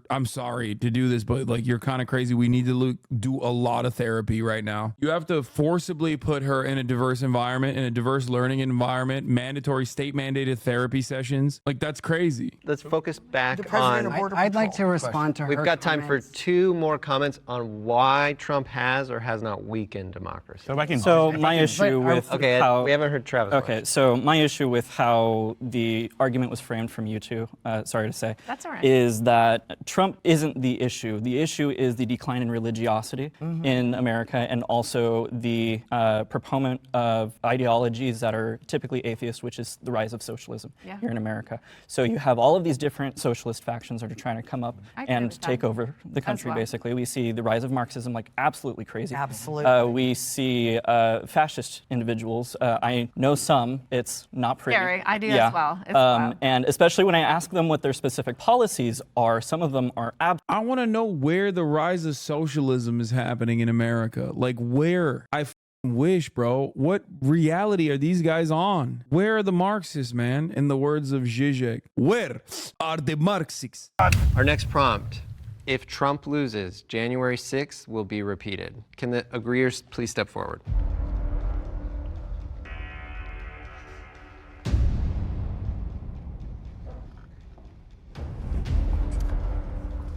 I'm sorry to do this, but like, you're kind of crazy. We need to do a lot of therapy right now. You have to forcibly put her in a diverse environment, in a diverse learning environment, mandatory state mandated therapy sessions. Like, that's crazy. Let's focus back President of on. Border I'd like to Patrol. respond to her. We've got time for comments. 2 more comments on why Trump has or has not weakened democracy. So my issue with Okay, how we haven't heard Travis. Okay, so my issue with how the argument was framed from you two, sorry to say, That's all right. is that Trump isn't the issue. The issue is the decline in religiosity in America, and also the proponent of ideologies that are typically atheist, which is the rise of socialism here in America. So you have all of these different socialist factions that are trying to come up I agree and with take that over the country, well. basically. We see the rise of Marxism, like absolutely crazy. Absolutely. We see fascist individuals. I know some. It's not pretty. Scary. I do as well. It's wild. And especially when I ask them what their specific policies are, some of them are I want to know where the rise of socialism is happening in America. Like, where? I wish, bro. What reality are these guys on? Where are the Marxists, man? In the words of Zizek, where are the Marxists? Our next prompt. If Trump loses, January 6th will be repeated. Can the agreeers please step forward?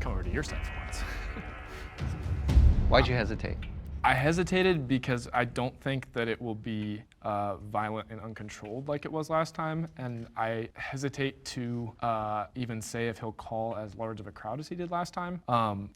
Come over to your side for once. Why'd you hesitate? I hesitated because I don't think that it will be violent and uncontrolled like it was last time. And I hesitate to even say if he'll call as large of a crowd as he did last time.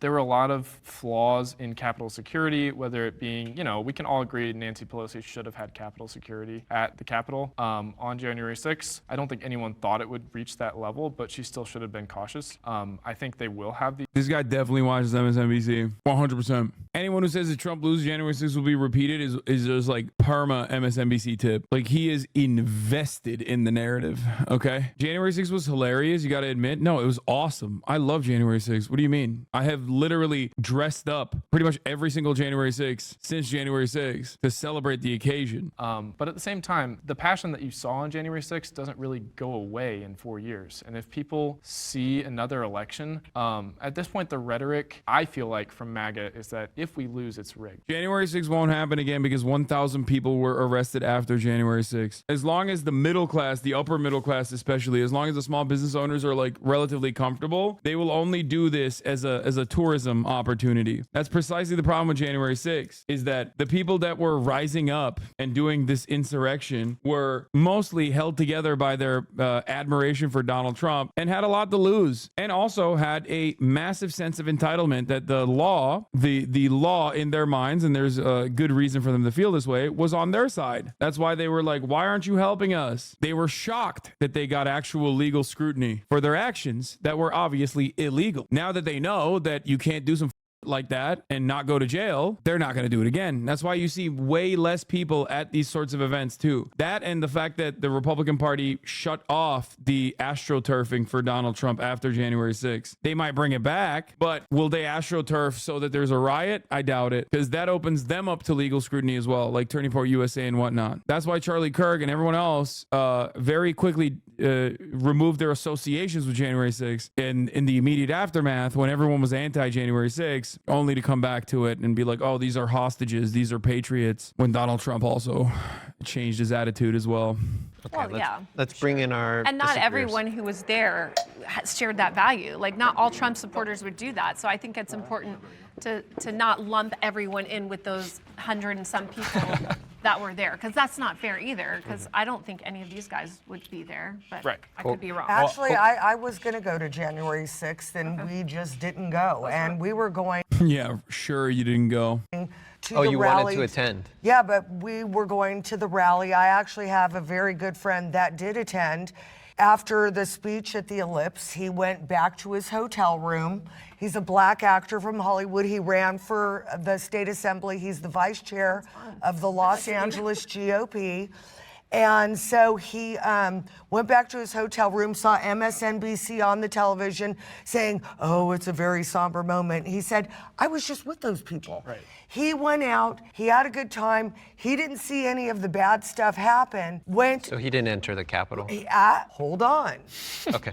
There were a lot of flaws in Capitol security, whether it being, we can all agree Nancy Pelosi should have had Capitol security at the Capitol on January 6th. I don't think anyone thought it would reach that level, but she still should have been cautious. I think they will have the. This guy definitely watches MSNBC. 100%. Anyone who says that Trump loses January 6th will be repeated is just like perma MSNBC tip. Like, he is invested in the narrative. Okay. January 6th was hilarious. You got to admit. No, it was awesome. I love January 6th. What do you mean? I have literally dressed up pretty much every single January 6th since January 6th to celebrate the occasion. But at the same time, the passion that you saw on January 6th doesn't really go away in 4 years. And if people see another election, at this point, the rhetoric, I feel like, from MAGA is that if we lose, it's rigged. January 6th won't happen again because 1,000 people were arrested after January 6th. As long as the middle class, the upper middle class especially, as long as the small business owners are like relatively comfortable, they will only do this as a tourism opportunity. That's precisely the problem with January 6th, is that the people that were rising up and doing this insurrection were mostly held together by their admiration for Donald Trump and had a lot to lose, and also had a massive sense of entitlement that the law in their minds, and there's a good reason for them to feel this way, was on their side. That's why they were like, why aren't you helping us? They were shocked that they got actual legal scrutiny for their actions that were obviously illegal. Now that they know that you can't do some like that and not go to jail, they're not going to do it again. That's why you see way less people at these sorts of events too. That and the fact that the Republican Party shut off the astroturfing for Donald Trump after January 6th. They might bring it back, but will they astroturf so that there's a riot? I doubt it, because that opens them up to legal scrutiny as well, like Turning Point USA and whatnot. That's why Charlie Kirk and everyone else very quickly removed their associations with January 6th in the immediate aftermath, when everyone was anti-January 6th, only to come back to it and be like, oh, these are hostages, these are patriots, when Donald Trump also changed his attitude as well. Okay, Well, let's bring in our And not disagreeers. everyone who was there shared that value. Like, not all Trump supporters would do that. So I think it's important to not lump everyone in with those 100 and some people that were there, because that's not fair either, because I don't think any of these guys would be there, but Right. I could be wrong. Actually, I was going to go to January 6th, and we just didn't go. And we were going Yeah, sure, you didn't go. to Oh, the you rally. wanted to attend? Yeah, but we were going to the rally. I actually have a very good friend that did attend. After the speech at the Ellipse, he went back to his hotel room. He's a black actor from Hollywood. He ran for the state assembly. He's the vice chair of the Los Angeles GOP. And so he went back to his hotel room, saw MSNBC on the television saying, oh, it's a very somber moment. He said, I was just with those people. Right. He went out, he had a good time. He didn't see any of the bad stuff happen. So he didn't enter the Capitol? Hold on. Okay.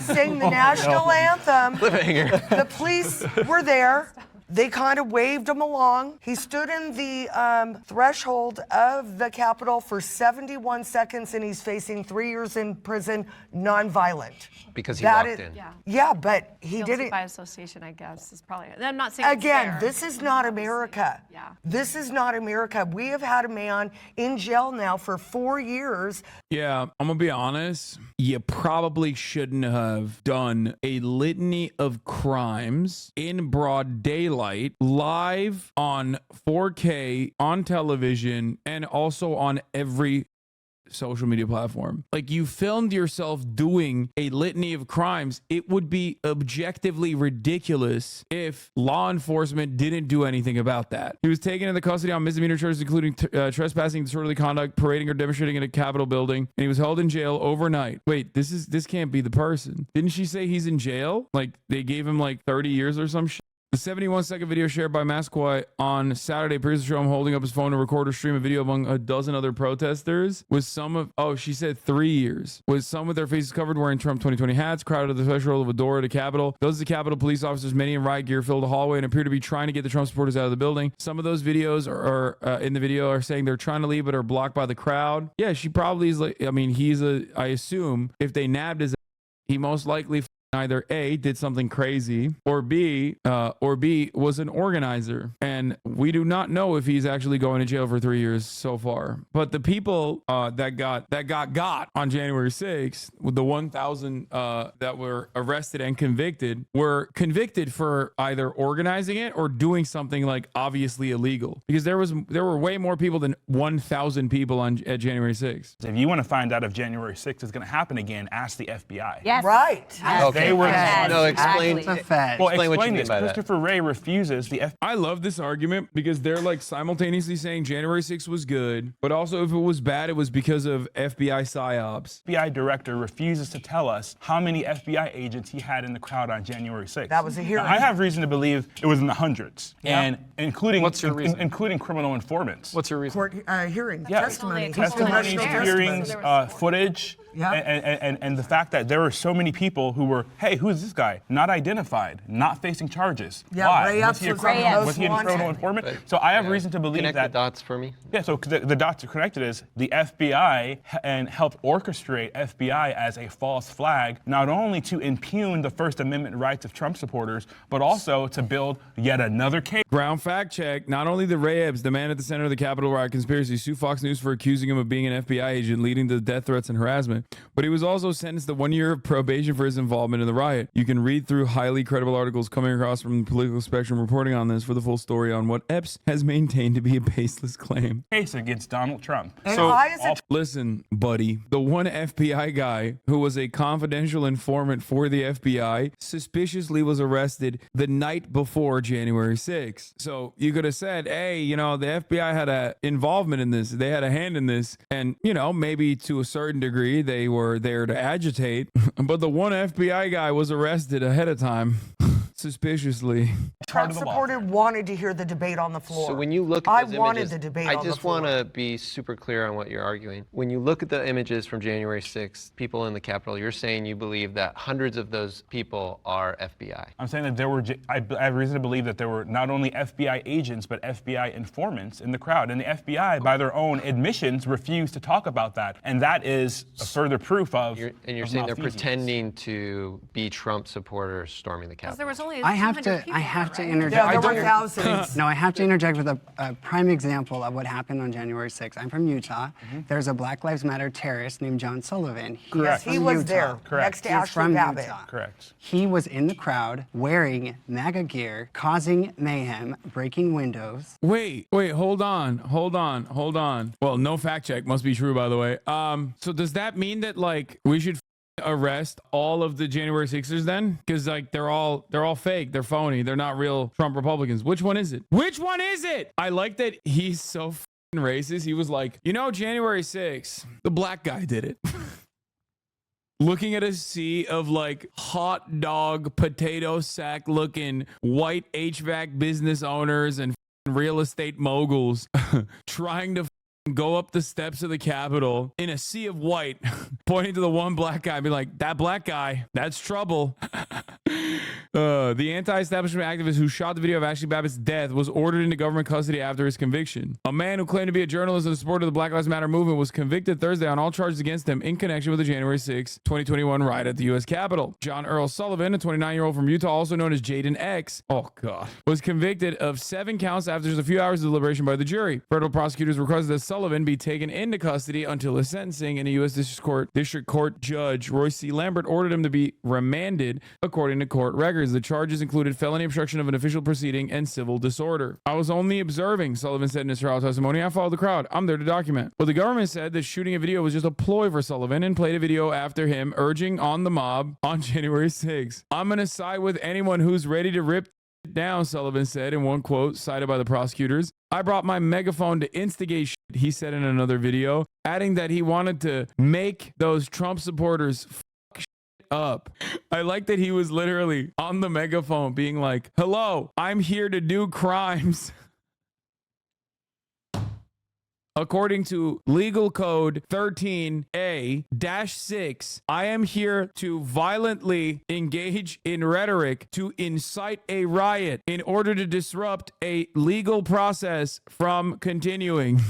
Sang the national anthem. Cliffhanger. The police were there. They kind of waved him along. He stood in the threshold of the Capitol for 71 seconds, and he's facing 3 years in prison, nonviolent. Because he That walked is- in. Yeah, but he Guilty didn't. by association, I guess, is probably. I'm not saying it's Again, fair. this is not America. Yeah. This is not America. We have had a man in jail now for 4 years. Yeah, I'm gonna be honest. You probably shouldn't have done a litany of crimes in broad daylight, live on 4K on television, and also on every social media platform. Like, you filmed yourself doing a litany of crimes. It would be objectively ridiculous if law enforcement didn't do anything about that. He was taken into custody on misdemeanor charges, including trespassing, disorderly conduct, parading or demonstrating in a Capitol building, and he was held in jail overnight. Wait, this can't be the person. Didn't she say he's in jail? Like, they gave him like 30 years or some shit? The 71-second video shared by Masquoi on Saturday appears to show him holding up his phone to record or stream a video among a dozen other protesters with some of, she said 3 years, with some with their faces covered wearing Trump 2020 hats, crowded at the threshold of a door at a Capitol. Those are the Capitol police officers, many in riot gear, filled the hallway and appear to be trying to get the Trump supporters out of the building. Some of those videos are in the video are saying they're trying to leave but are blocked by the crowd. Yeah, she probably is like, I mean, I assume if they nabbed his, he most likely either A, did something crazy, or B was an organizer. And we do not know if he's actually going to jail for 3 years so far. But the people that got on January 6th, with the 1,000 that were arrested and convicted, were convicted for either organizing it or doing something like obviously illegal. Because there were way more people than 1,000 people at January 6th. If you want to find out if January 6th is going to happen again, ask the FBI. Yes. Right. They were No, explain. It's a fact. Well, Explain what you mean this. by that. Christopher Wray refuses the FBI. I love this argument because they're like simultaneously saying January 6th was good, but also if it was bad, it was because of FBI psyops. FBI director refuses to tell us how many FBI agents he had in the crowd on January 6th. That was a hearing. Now, I have reason to believe it was in the hundreds, and including What's your reason? including criminal informants. What's your reason? Court hearing, Yeah. testimony. Testimonies, Congressional hearings, testimony. footage, Yeah. and the fact that there were so many people who were, hey, who's this guy? Not identified, not facing charges. Yeah, Why? Ray Epps was on the most Was he a criminal wanted. informant? So I have reason to believe Connect that. the dots for me. Yeah, so the dots are connected is the FBI and helped orchestrate FBI as a false flag, not only to impugn the First Amendment rights of Trump supporters, but also to build yet another case. Ground fact check. Not only the Ray Epps, the man at the center of the Capitol riot conspiracy, sue Fox News for accusing him of being an FBI agent, leading to death threats and harassment, but he was also sentenced to 1 year of probation for his involvement in the riot. You can read through highly credible articles coming across from the political spectrum reporting on this for the full story on what Epps has maintained to be a baseless claim. Case against Donald Trump. And So I, as a Listen, buddy, the one FBI guy who was a confidential informant for the FBI suspiciously was arrested the night before January 6th. So you could have said, hey, you know, the FBI had a involvement in this. They had a hand in this. And, you know, maybe to a certain degree, they were there to agitate. But the one FBI guy was arrested ahead of time. Suspiciously. Trump supporter wanted to hear the debate on the floor. So when you look at I those wanted images, the debate I on the just floor. want to be super clear on what you're arguing. When you look at the images from January 6th, people in the Capitol, you're saying you believe that hundreds of those people are FBI. I'm saying that there were, I have reason to believe that there were not only FBI agents, but FBI informants in the crowd. And the FBI, by their own admissions, refused to talk about that. And that is a further proof of You're saying they're malfeasance. pretending to be Trump supporters storming the Because Capitol. there was only I have 200 to. people I have there, to right? interject. Yeah, there were thousands. No, I have to interject with a prime example of what happened on January 6th. I'm from Utah. There's a Black Lives Matter terrorist named John Sullivan. Correct. He from was Utah. there Correct. next to He's Ashley from Babbitt. Utah. Correct. He was in the crowd wearing MAGA gear, causing mayhem, breaking windows. Wait, hold on. Well, no fact check must be true, by the way. So does that mean that like we should arrest all of the January 6ers then? Because like they're all fake, they're phony, they're not real Trump Republicans. Which one is it? I like that he's so racist. He was like, you know, January 6th, the black guy did it. Looking at a sea of like hot dog, potato sack looking white HVAC business owners and real estate moguls trying to go up the steps of the Capitol in a sea of white, pointing to the one black guy, be like, that black guy, that's trouble. The anti-establishment activist who shot the video of Ashley Babbitt's death was ordered into government custody after his conviction. A man who claimed to be a journalist and a supporter of the Black Lives Matter movement was convicted Thursday on all charges against him in connection with the January 6, 2021 riot at the U.S. Capitol. John Earl Sullivan, a 29-year-old from Utah, also known as Jaden X, was convicted of 7 counts after just a few hours of deliberation by the jury. Federal prosecutors requested that Sullivan be taken into custody until his sentencing, and a U.S. District Court Judge Roy C. Lambert ordered him to be remanded, according to court records. The charges included felony obstruction of an official proceeding and civil disorder. I was only observing, Sullivan said in his trial testimony. I followed the crowd. I'm there to document. Well, the government said that shooting a video was just a ploy for Sullivan and played a video after him urging on the mob on January 6th. I'm going to side with anyone who's ready to rip down, Sullivan said in one quote cited by the prosecutors. I brought my megaphone to instigate shit, he said in another video, adding that he wanted to make those Trump supporters fuck shit up. I like that he was literally on the megaphone being like, hello, I'm here to do crimes. According to Legal Code 13A-6, I am here to violently engage in rhetoric to incite a riot in order to disrupt a legal process from continuing.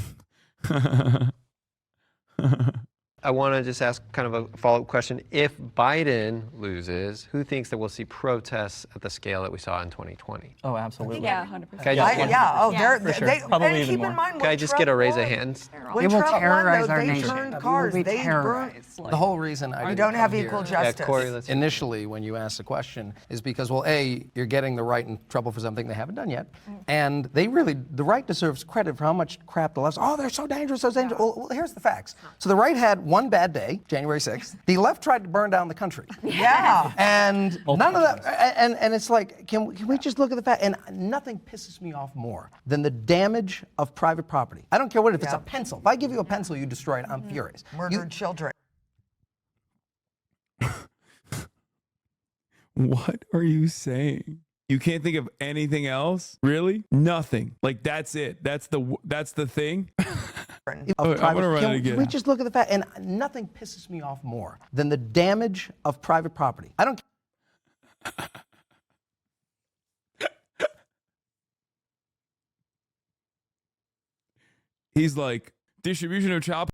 I want to just ask kind of a follow-up question. If Biden loses, who thinks that we'll see protests at the scale that we saw in 2020? Oh, absolutely. Yeah, 100%. Can I just, For sure. Probably and even keep more. in mind, can I just get a raise of hands? When It will Trump won, terrorize though, our they nation. turned We cars. will be They burned. terrorized. The whole reason I We didn't don't come have here equal Yeah, justice. Corey, let's. initially when you asked the question is because, well, A, you're getting the right in trouble for something they haven't done yet. And they really, the right deserves credit for how much crap the left, oh, they're so dangerous, so dangerous. Well, here's the facts. So the right had one bad day, January 6th. The left tried to burn down the country. Yeah. And none of that, and it's like, can we just look at the fact? And nothing pisses me off more than the damage of private property. I don't care what, if it's a pencil. If I give you a pencil, you destroy it, I'm furious. Murdered children. What are you saying? You can't think of anything else? Really? Nothing. Like that's it. That's the thing. Of I wanna run it again. Can we just look at the fact? And nothing pisses me off more than the damage of private property. I don't. He's like, distribution of child.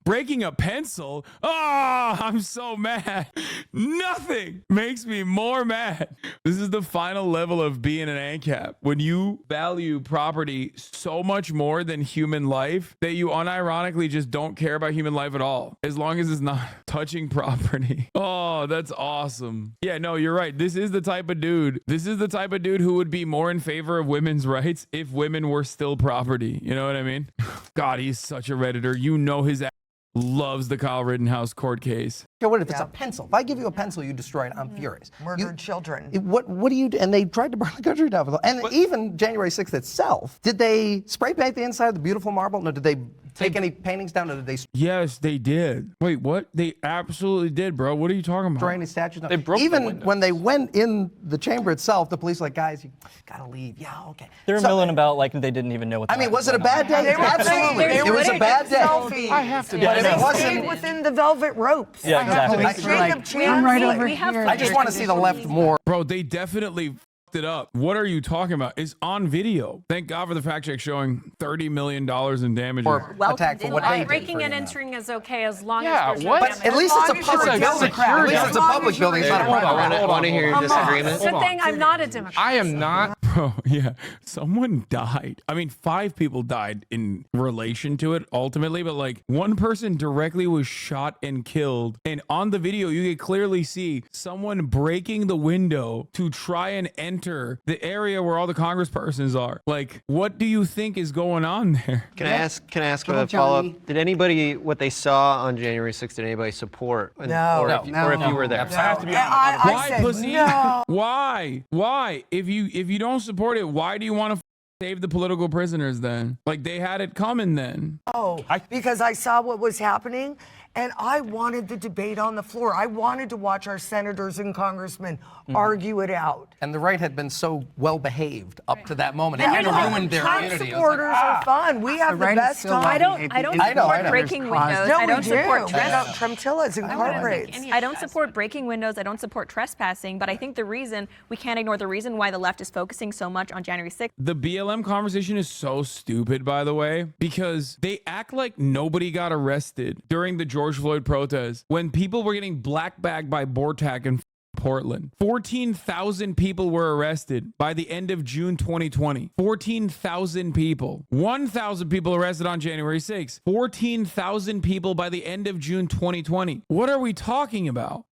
Breaking a pencil? Oh, I'm so mad. Nothing makes me more mad. This is the final level of being an ANCAP. When you value property so much more than human life that you unironically just don't care about human life at all, as long as it's not touching property. Oh, that's awesome. Yeah, no, you're right. This is the type of dude. This is the type of dude who would be more in favor of women's rights if women were still property. You know what I mean? God, he's such a Redditor. You know his ass loves the Kyle Rittenhouse court case. Care what, if it's a pencil. If I give you a pencil, you destroy it, I'm furious. Murdered children. What do you do? And they tried to burn the country down. And even January 6th itself, did they spray paint the inside of the beautiful marble? No, did they take any paintings down, or did they Yes, they did. Wait, what? They absolutely did, bro. What are you talking about? destroy any statues? No. They broke the even windows. when they went in the chamber itself, the police were like, guys, you gotta leave. Yeah, okay. They're So, milling about like they didn't even know what. I mean, was it a bad day? They were Absolutely. taking- It was a taking bad day. selfies. I have to be But if it They wasn't, stayed within the velvet ropes. Yeah, exactly. Police were like, Jacob Chan, I'm right we- over we have here. I just want to see the left more. Bro, they definitely fucked it up. What are you talking about? It's on video. Thank God for the fact check showing $30 million in damage. Or attack for what they did. Breaking for, and you know. entering is okay as long Yeah, as there's what? no But damage. at least it's a As long as public you're building. Democrat. At least As it's a long public as you're building. It's not a Democrat. private I want to hear your disagreement. Good thing I'm not a Democrat. I am not. Bro, yeah. Someone died. I mean, 5 people died in relation to it ultimately, but like one person directly was shot and killed. And on the video, you can clearly see someone breaking the window to try and enter the area where all the congresspersons are. Like, what do you think is going on there? Can I ask Come on, a follow Johnny. up? Did anybody, what they saw on January 6th, did anybody support? No. Or if, No. or if you were there? I have to be honest. I Why, said pussy? no. Why? If you don't support it, why do you want to save the political prisoners then? Like, they had it coming then. Oh, because I saw what was happening and I wanted the debate on the floor. I wanted to watch our senators and congressmen argue it out. And the right had been so well behaved up to that moment. And It kind of you know, ruined their Trump unity. I was like, supporters are fun. We have the right is best still time. well I don't behaved. I know, support I know. breaking There's windows. No, I don't we support do. trespassing. Trump-Tillas incorporates. I don't support breaking windows. I don't support trespassing. But I think the reason we can't ignore the reason why the left is focusing so much on January 6th. The BLM conversation is so stupid, by the way, because they act like nobody got arrested during the George Floyd protests when people were getting black bagged by Bortak in Portland. 14,000 people were arrested by the end of June 2020. 14,000 people. 1,000 people arrested on January 6th. 14,000 people by the end of June 2020. What are we talking about?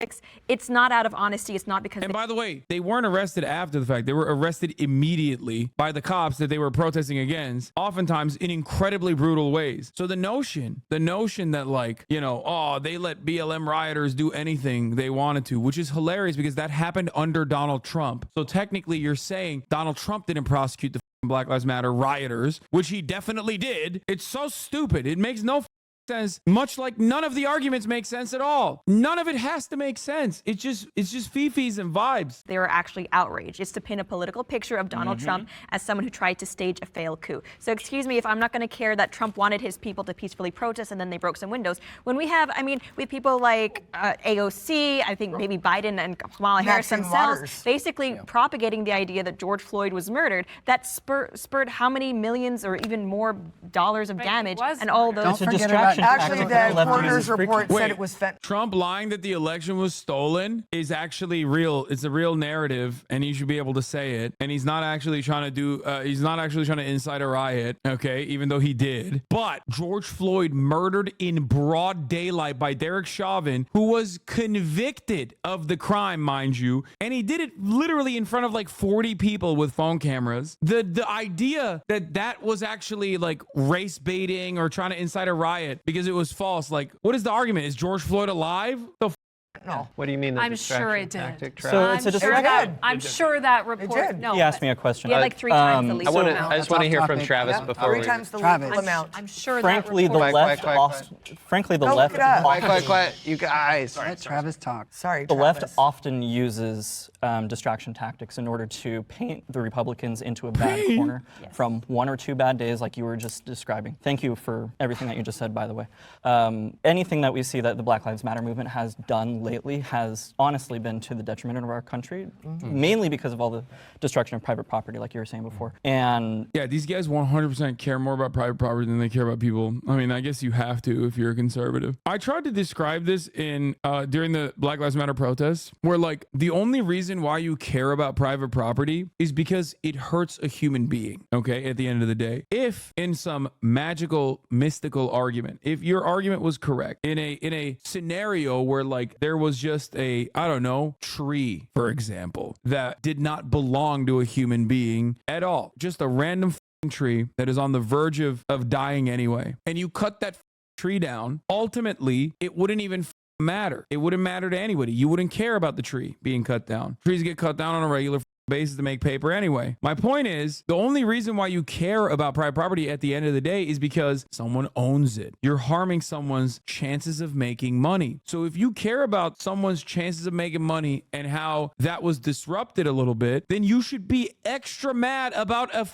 It's not out of honesty. It's not because And by the way, they weren't arrested after the fact. They were arrested immediately by the cops that they were protesting against, oftentimes in incredibly brutal ways. So the notion that like, you know, oh, they let BLM rioters do anything they wanted to, which is hilarious because that happened under Donald Trump. So technically you're saying Donald Trump didn't prosecute the Black Lives Matter rioters, which he definitely did. It's so stupid. It makes no sense, much like none of the arguments make sense at all. None of it has to make sense. It's just fifis and vibes. They were actually outraged. It's to pin a political picture of Donald Trump as someone who tried to stage a failed coup. So excuse me if I'm not going to care that Trump wanted his people to peacefully protest and then they broke some windows. When we have, with people like AOC, I think maybe Biden and Kamala Harris themselves, basically propagating the idea that George Floyd was murdered, that spurred how many millions or even more dollars of damage and all those. Don't forget about Actually, the coroner's report said it was fentanyl. Trump lying that the election was stolen is actually real. It's a real narrative, and he should be able to say it. And he's not actually trying to do. He's not actually trying to incite a riot. Okay, even though he did. But George Floyd murdered in broad daylight by Derek Chauvin, who was convicted of the crime, mind you, and he did it literally in front of like 40 people with phone cameras. The idea that was actually like race baiting or trying to incite a riot because it was false. Like, what is the argument? Is George Floyd alive? No. What do you mean? The I'm sure it did. tactic, So Travis? it's a Sure distraction. that, I'm sure that report. did. No, He asked me a question. Yeah, like 3 times the least amount. I just want to hear from Travis before 3 we. times the Travis. legal amount. I'm sure Frankly, that the report. left, Quiet. frankly, the Don't left, look it up. Quiet, you guys. Let Travis talk. Sorry, the left Travis. often uses distraction tactics in order to paint the Republicans into a bad corner from 1 or 2 bad days, like you were just describing. Thank you for everything that you just said, by the way. Anything that we see that the Black Lives Matter movement has done lately has honestly been to the detriment of our country, mainly because of all the destruction of private property, like you were saying before. And Yeah, these guys 100% care more about private property than they care about people. I mean, I guess you have to if you're a conservative. I tried to describe this in during the Black Lives Matter protests, where like the only reason why you care about private property is because it hurts a human being. Okay, at the end of the day, if in some magical, mystical argument, if your argument was correct in a scenario where like there was just a, I don't know, tree, for example, that did not belong to a human being at all, just a random tree that is on the verge of dying anyway, and you cut that tree down, ultimately it wouldn't even matter. It wouldn't matter to anybody. You wouldn't care about the tree being cut down. Trees get cut down on a regular basis to make paper anyway. My point is, the only reason why you care about private property at the end of the day is because someone owns it. You're harming someone's chances of making money. So if you care about someone's chances of making money and how that was disrupted a little bit, then you should be extra mad about a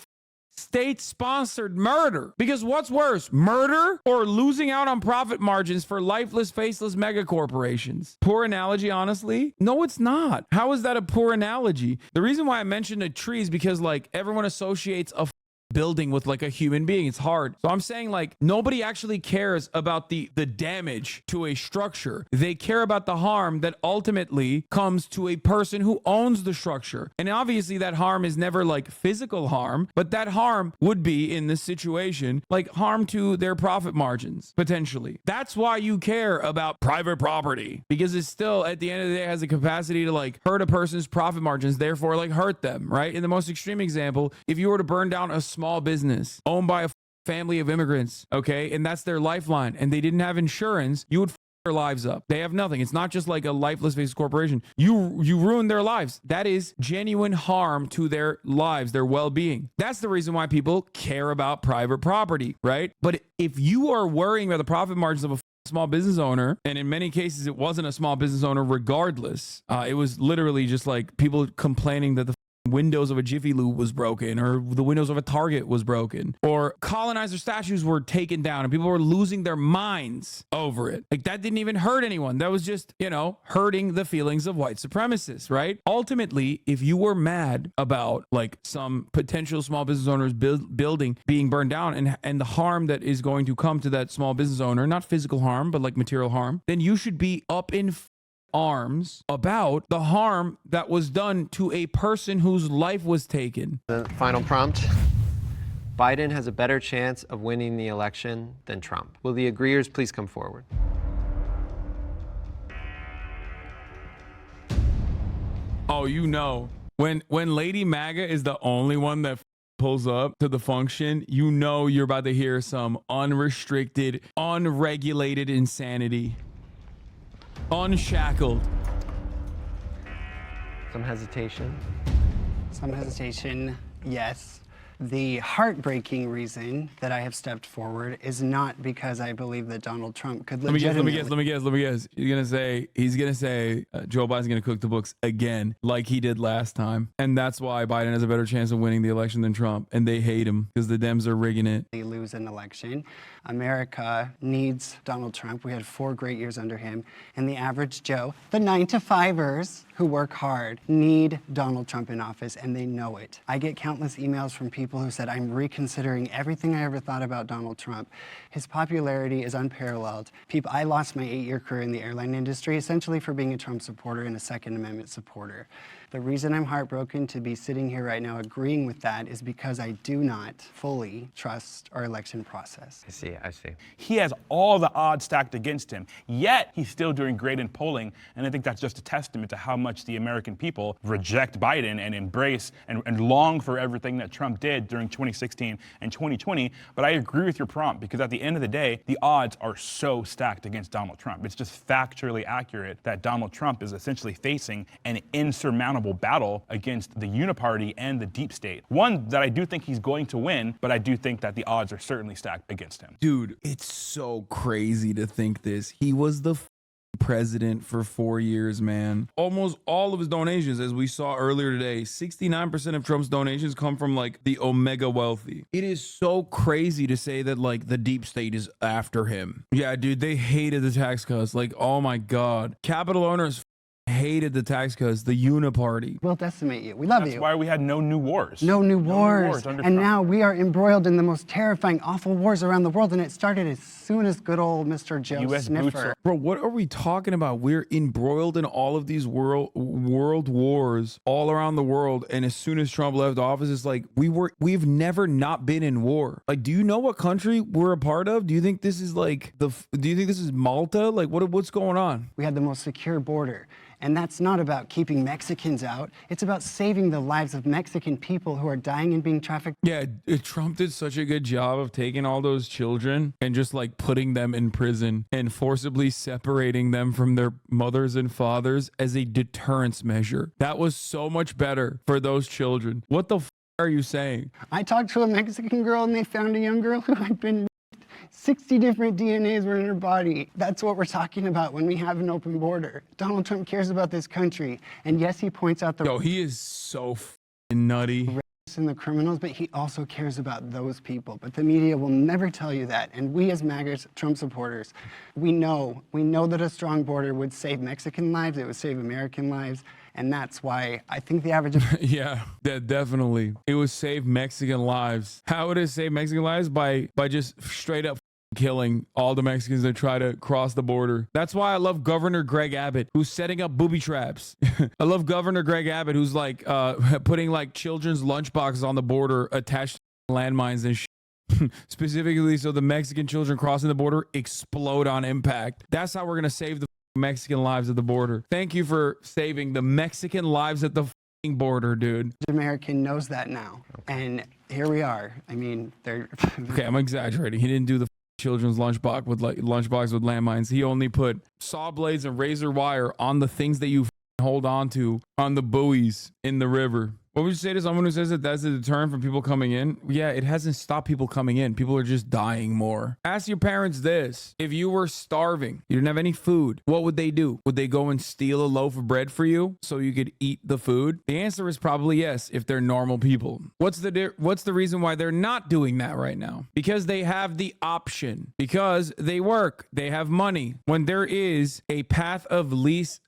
state-sponsored murder. Because what's worse, murder or losing out on profit margins for lifeless, faceless mega corporations? Poor analogy, honestly. No, it's not. How is that a poor analogy? The reason why I mentioned a tree is because like everyone associates a building with like a human being. It's hard. So I'm saying like nobody actually cares about the damage to a structure. They care about the harm that ultimately comes to a person who owns the structure. And obviously that harm is never like physical harm, but that harm would be in this situation like harm to their profit margins potentially. That's why you care about private property, because it's still at the end of the day has the capacity to like hurt a person's profit margins, therefore like hurt them, right? In the most extreme example, if you were to burn down a small business owned by a family of immigrants, okay, and that's their lifeline, and they didn't have insurance, you would their lives up. They have nothing. It's not just like a lifeless faceless corporation. You ruin their lives. That is genuine harm to their lives, their well-being. That's the reason why people care about private property, right? But if you are worrying about the profit margins of a small business owner, and in many cases it wasn't a small business owner regardless, it was literally just like people complaining that the windows of a Jiffy Lube was broken, or the windows of a Target was broken, or colonizer statues were taken down and people were losing their minds over it. Like that didn't even hurt anyone. That was just, hurting the feelings of white supremacists, right? Ultimately, if you were mad about like some potential small business owner's building being burned down and the harm that is going to come to that small business owner, not physical harm, but like material harm, then you should be up in arms about the harm that was done to a person whose life was taken. The final prompt. Biden has a better chance of winning the election than Trump. Will the agreeers please come forward? Oh, when Lady MAGA is the only one that pulls up to the function, you're about to hear some unrestricted, unregulated insanity. Unshackled. Some hesitation. Some hesitation, yes. The heartbreaking reason that I have stepped forward is not because I believe that Donald Trump could Let me legitimately... guess. He's gonna say Joe Biden's gonna cook the books again, like he did last time, and that's why Biden has a better chance of winning the election than Trump, and they hate him because the Dems are rigging it. lose an election. America needs Donald Trump. We had 4 great years under him, and the average Joe, the 9-to-5ers who work hard, need Donald Trump in office, and they know it. I get countless emails from people who said, I'm reconsidering everything I ever thought about Donald Trump. His popularity is unparalleled. I lost my 8-year career in the airline industry essentially for being a Trump supporter and a Second Amendment supporter. The reason I'm heartbroken to be sitting here right now agreeing with that is because I do not fully trust our election process. I see. He has all the odds stacked against him, yet he's still doing great in polling, and I think that's just a testament to how much the American people reject Biden and embrace and long for everything that Trump did during 2016 and 2020. But I agree with your prompt, because at the end of the day, the odds are so stacked against Donald Trump. It's just factually accurate that Donald Trump is essentially facing an insurmountable battle against the uniparty and the deep state. One that I do think he's going to win, but I do think that the odds are certainly stacked against him. Dude, it's so crazy to think this. He was the president for 4 years, man. Almost all of his donations, as we saw earlier today, 69% of Trump's donations come from like the omega wealthy. It is so crazy to say that like the deep state is after him. Yeah, dude, they hated the tax cuts. Like, oh my God. Capital owners hated the tax cuts, the uniparty. We'll decimate you. We love you. That's why we had no new wars. No new wars. under And Trump. now we are embroiled in the most terrifying, awful wars around the world. And it started as soon as good old Mr. Joe US boots Sniffer. Bro, what are we talking about? We're embroiled in all of these world wars all around the world. And as soon as Trump left office, it's like we've never not been in war. Like, do you know what country we're a part of? Do you think this is like do you think this is Malta? Like, what's going on? We had the most secure border. And that's not about keeping Mexicans out. It's about saving the lives of Mexican people who are dying and being trafficked. Yeah, Trump did such a good job of taking all those children and just like putting them in prison and forcibly separating them from their mothers and fathers as a deterrence measure. That was so much better for those children. What the are you saying? I talked to a Mexican girl and they found a young girl who had been 60 different DNAs were in her body. That's what we're talking about when we have an open border. Donald Trump cares about this country. And yes, he points out the Yo, he is so nutty. rapists and the criminals, but he also cares about those people. But the media will never tell you that. And we as MAGA Trump supporters, we know that a strong border would save Mexican lives, it would save American lives. And that's why I think the average... Yeah, definitely. It would save Mexican lives. How would it save Mexican lives? By just straight up killing all the Mexicans that try to cross the border. That's why I love Governor Greg Abbott, who's setting up booby traps. I love Governor Greg Abbott, who's like putting like children's lunchboxes on the border attached to landmines and shit. Specifically so the Mexican children crossing the border explode on impact. That's how we're going to save the Mexican lives at the border. Thank you for saving the Mexican lives at the border, dude. American knows that now. And here we are. I mean, they're... Okay, I'm exaggerating. He didn't do the children's lunchbox with landmines. He only put saw blades and razor wire on the things that you hold on to on the buoys in the river. What would you say to someone who says that that's a deterrent from people coming in? Yeah, it hasn't stopped people coming in. People are just dying more. Ask your parents this. If you were starving, you didn't have any food, what would they do? Would they go and steal a loaf of bread for you so you could eat the food? The answer is probably yes, if they're normal people. What's the reason why they're not doing that right now? Because they have the option. Because they work. They have money. When there is a path of less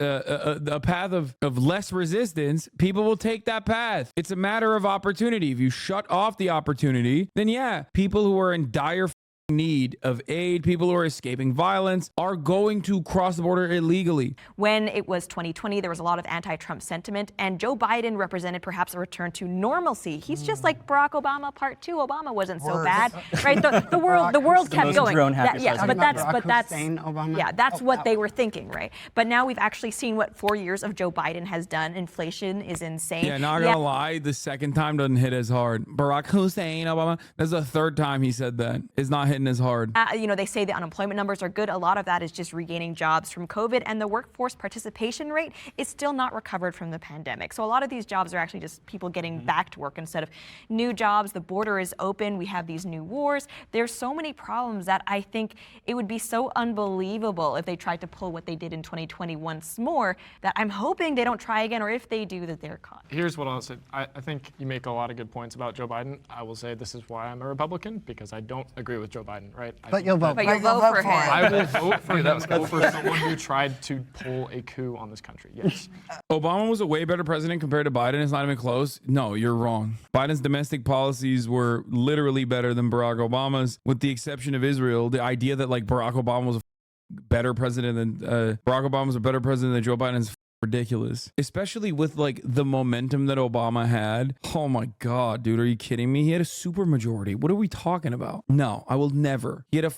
resistance, people will take that path. It's a matter of opportunity. If you shut off the opportunity, then yeah, people who are in dire need of aid, people who are escaping violence, are going to cross the border illegally. When it was 2020, there was a lot of anti-Trump sentiment, and Joe Biden represented perhaps a return to normalcy. He's just like Barack Obama Part 2. Obama wasn't so bad, right? The world kept going. Yes, but that's what they were thinking, right? But now we've actually seen what 4 years of Joe Biden has done. Inflation is insane. Yeah, not gonna lie, the second time doesn't hit as hard. Barack Hussein Obama, that's the third time he said that. It's not hitting Biden is hard. They say the unemployment numbers are good. A lot of that is just regaining jobs from COVID, and the workforce participation rate is still not recovered from the pandemic. So a lot of these jobs are actually just people getting back to work instead of new jobs. The border is open. We have these new wars. There's so many problems that I think it would be so unbelievable if they tried to pull what they did in 2020 once more, that I'm hoping they don't try again, or if they do, that they're caught. Here's what I'll say. I think you make a lot of good points about Joe Biden. I will say this is why I'm a Republican, because I don't agree with Joe Biden, right? But you'll vote. But you'll vote for him. I will vote for him over someone who tried to pull a coup on this country. Yes. Obama was a way better president compared to Biden. It's not even close. No, you're wrong. Biden's domestic policies were literally better than Barack Obama's, with the exception of Israel. The idea that like Barack Obama was a better president than Barack Obama was a better president than Joe Biden is ridiculous, especially with like the momentum that Obama had. Oh my God, dude, are you kidding me? He had a super majority. What are we talking about? No, I will never. He had a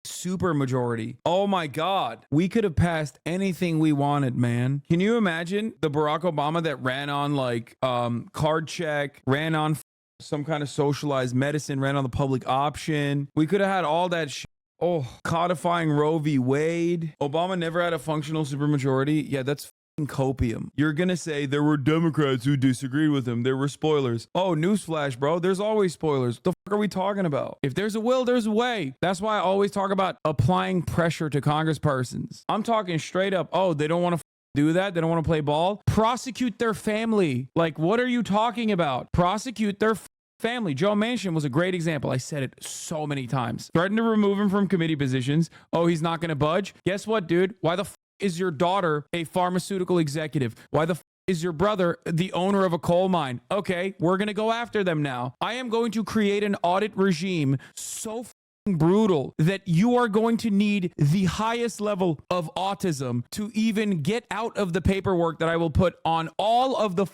super majority. Oh my God, we could have passed anything we wanted, man. Can you imagine the Barack Obama that ran on like card check, ran on some kind of socialized medicine, ran on the public option? We could have had all that shit. Oh, codifying Roe v. Wade. Obama never had a functional supermajority. Yeah, that's copium. You're gonna say there were Democrats who disagreed with him. There were spoilers. Oh, newsflash, bro. There's always spoilers. What the fuck are we talking about? If there's a will, there's a way. That's why I always talk about applying pressure to congresspersons. I'm talking straight up. Oh, they don't want to do that. They don't want to play ball. Prosecute their family. Like, what are you talking about? Prosecute their family. Joe Manchin was a great example. I said it so many times. Threatened to remove him from committee positions. Oh, he's not going to budge. Guess what, dude? Why the is your daughter a pharmaceutical executive? Why the is your brother the owner of a coal mine? Okay, we're going to go after them now. I am going to create an audit regime so brutal that you are going to need the highest level of autism to even get out of the paperwork that I will put on all of the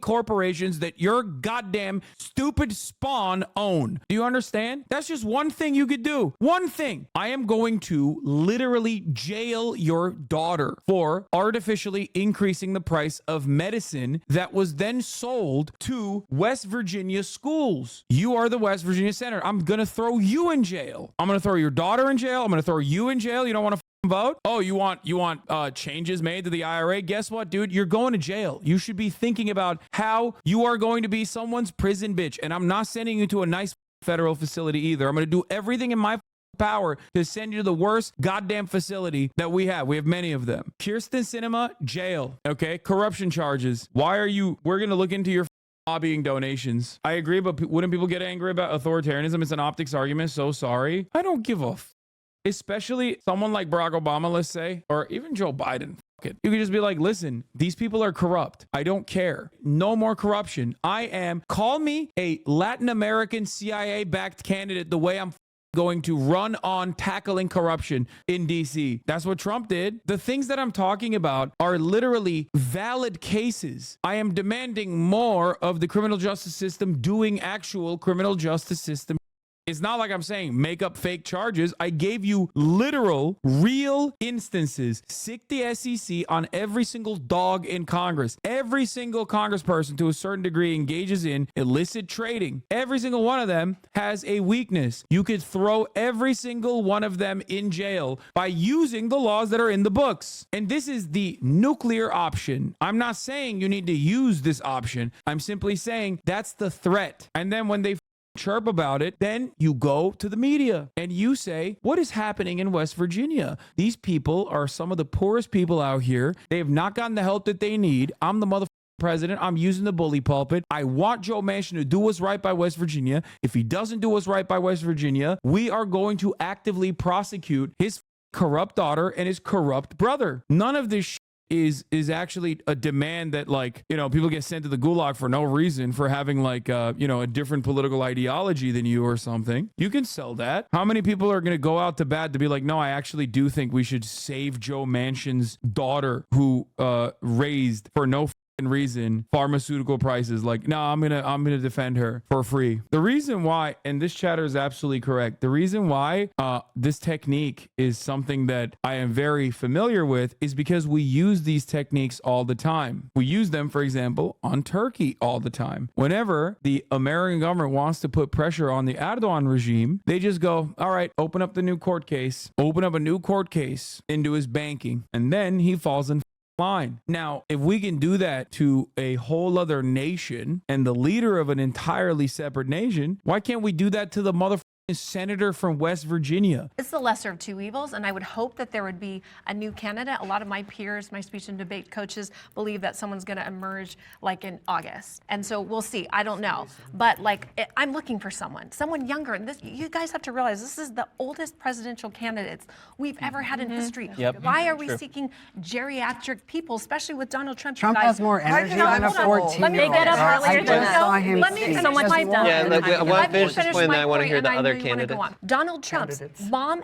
corporations that your goddamn stupid spawn own. Do you understand? That's just one thing you could do. One thing. I am going to literally jail your daughter for artificially increasing the price of medicine that was then sold to West Virginia schools. You are the West Virginia senator. I'm going to throw you in jail. I'm going to throw your daughter in jail. I'm going to throw you in jail. You don't want to vote? Oh, you want changes made to the IRA? Guess what, dude? You're going to jail. You should be thinking about how you are going to be someone's prison bitch. And I'm not sending you to a nice federal facility either. I'm going to do everything in my power to send you to the worst goddamn facility that we have. We have many of them. Kirsten Sinema, jail. Okay, corruption charges. Why are you? We're going to look into your lobbying donations. I agree, but wouldn't people get angry about authoritarianism? It's an optics argument. So sorry. I don't give a especially someone like Barack Obama, let's say, or even Joe Biden. You could just be like, listen, these people are corrupt. I don't care. No more corruption. Call me a Latin American CIA-backed candidate the way I'm going to run on tackling corruption in DC. That's what Trump did. The things that I'm talking about are literally valid cases. I am demanding more of the criminal justice system doing actual criminal justice system. It's not like I'm saying make up fake charges. I gave you literal, real instances. Sick the SEC on every single dog in Congress. Every single congressperson to a certain degree engages in illicit trading. Every single one of them has a weakness. You could throw every single one of them in jail by using the laws that are in the books. And this is the nuclear option. I'm not saying you need to use this option. I'm simply saying that's the threat. And then when they chirp about it, then you go to the media and you say, what is happening in West Virginia? These people are some of the poorest people out here. They have not gotten the help that they need. I'm the motherfucking president. I'm using the bully pulpit. I want Joe Manchin to do what's right by West Virginia. If he doesn't do what's right by West Virginia, we are going to actively prosecute his corrupt daughter and his corrupt brother. None of this is actually a demand that, like, you know, people get sent to the gulag for no reason for having like a different political ideology than you or something. You can sell that. How many people are going to go out to bat to be like, no, I actually do think we should save Joe Manchin's daughter who raised for no reason pharmaceutical prices. Like, no, I'm gonna defend her for free. The reason why, and this chatter is absolutely correct, the reason why this technique is something that I am very familiar with is because we use these techniques all the time. We use them, for example, on Turkey all the time. Whenever the American government wants to put pressure on the Erdogan regime, they just go, all right, open up the new court case, open up a new court case into his banking, and then he falls in line. Now, if we can do that to a whole other nation and the leader of an entirely separate nation, why can't we do that to the motherfucking senator from West Virginia? It's the lesser of two evils, and I would hope that there would be a new candidate. A lot of my peers, my speech and debate coaches, believe that someone's going to emerge like in August. And so we'll see. I don't know. But I'm looking for someone younger. And you guys have to realize this is the oldest presidential candidates we've ever had in history. Yep. Why are we seeking geriatric people, especially with Donald Trump? Trump has more energy than a 14-year-old. Let me get up earlier. Let me finish my point. I want to finish this point, and I want to hear the other candidates. Donald Trump's mom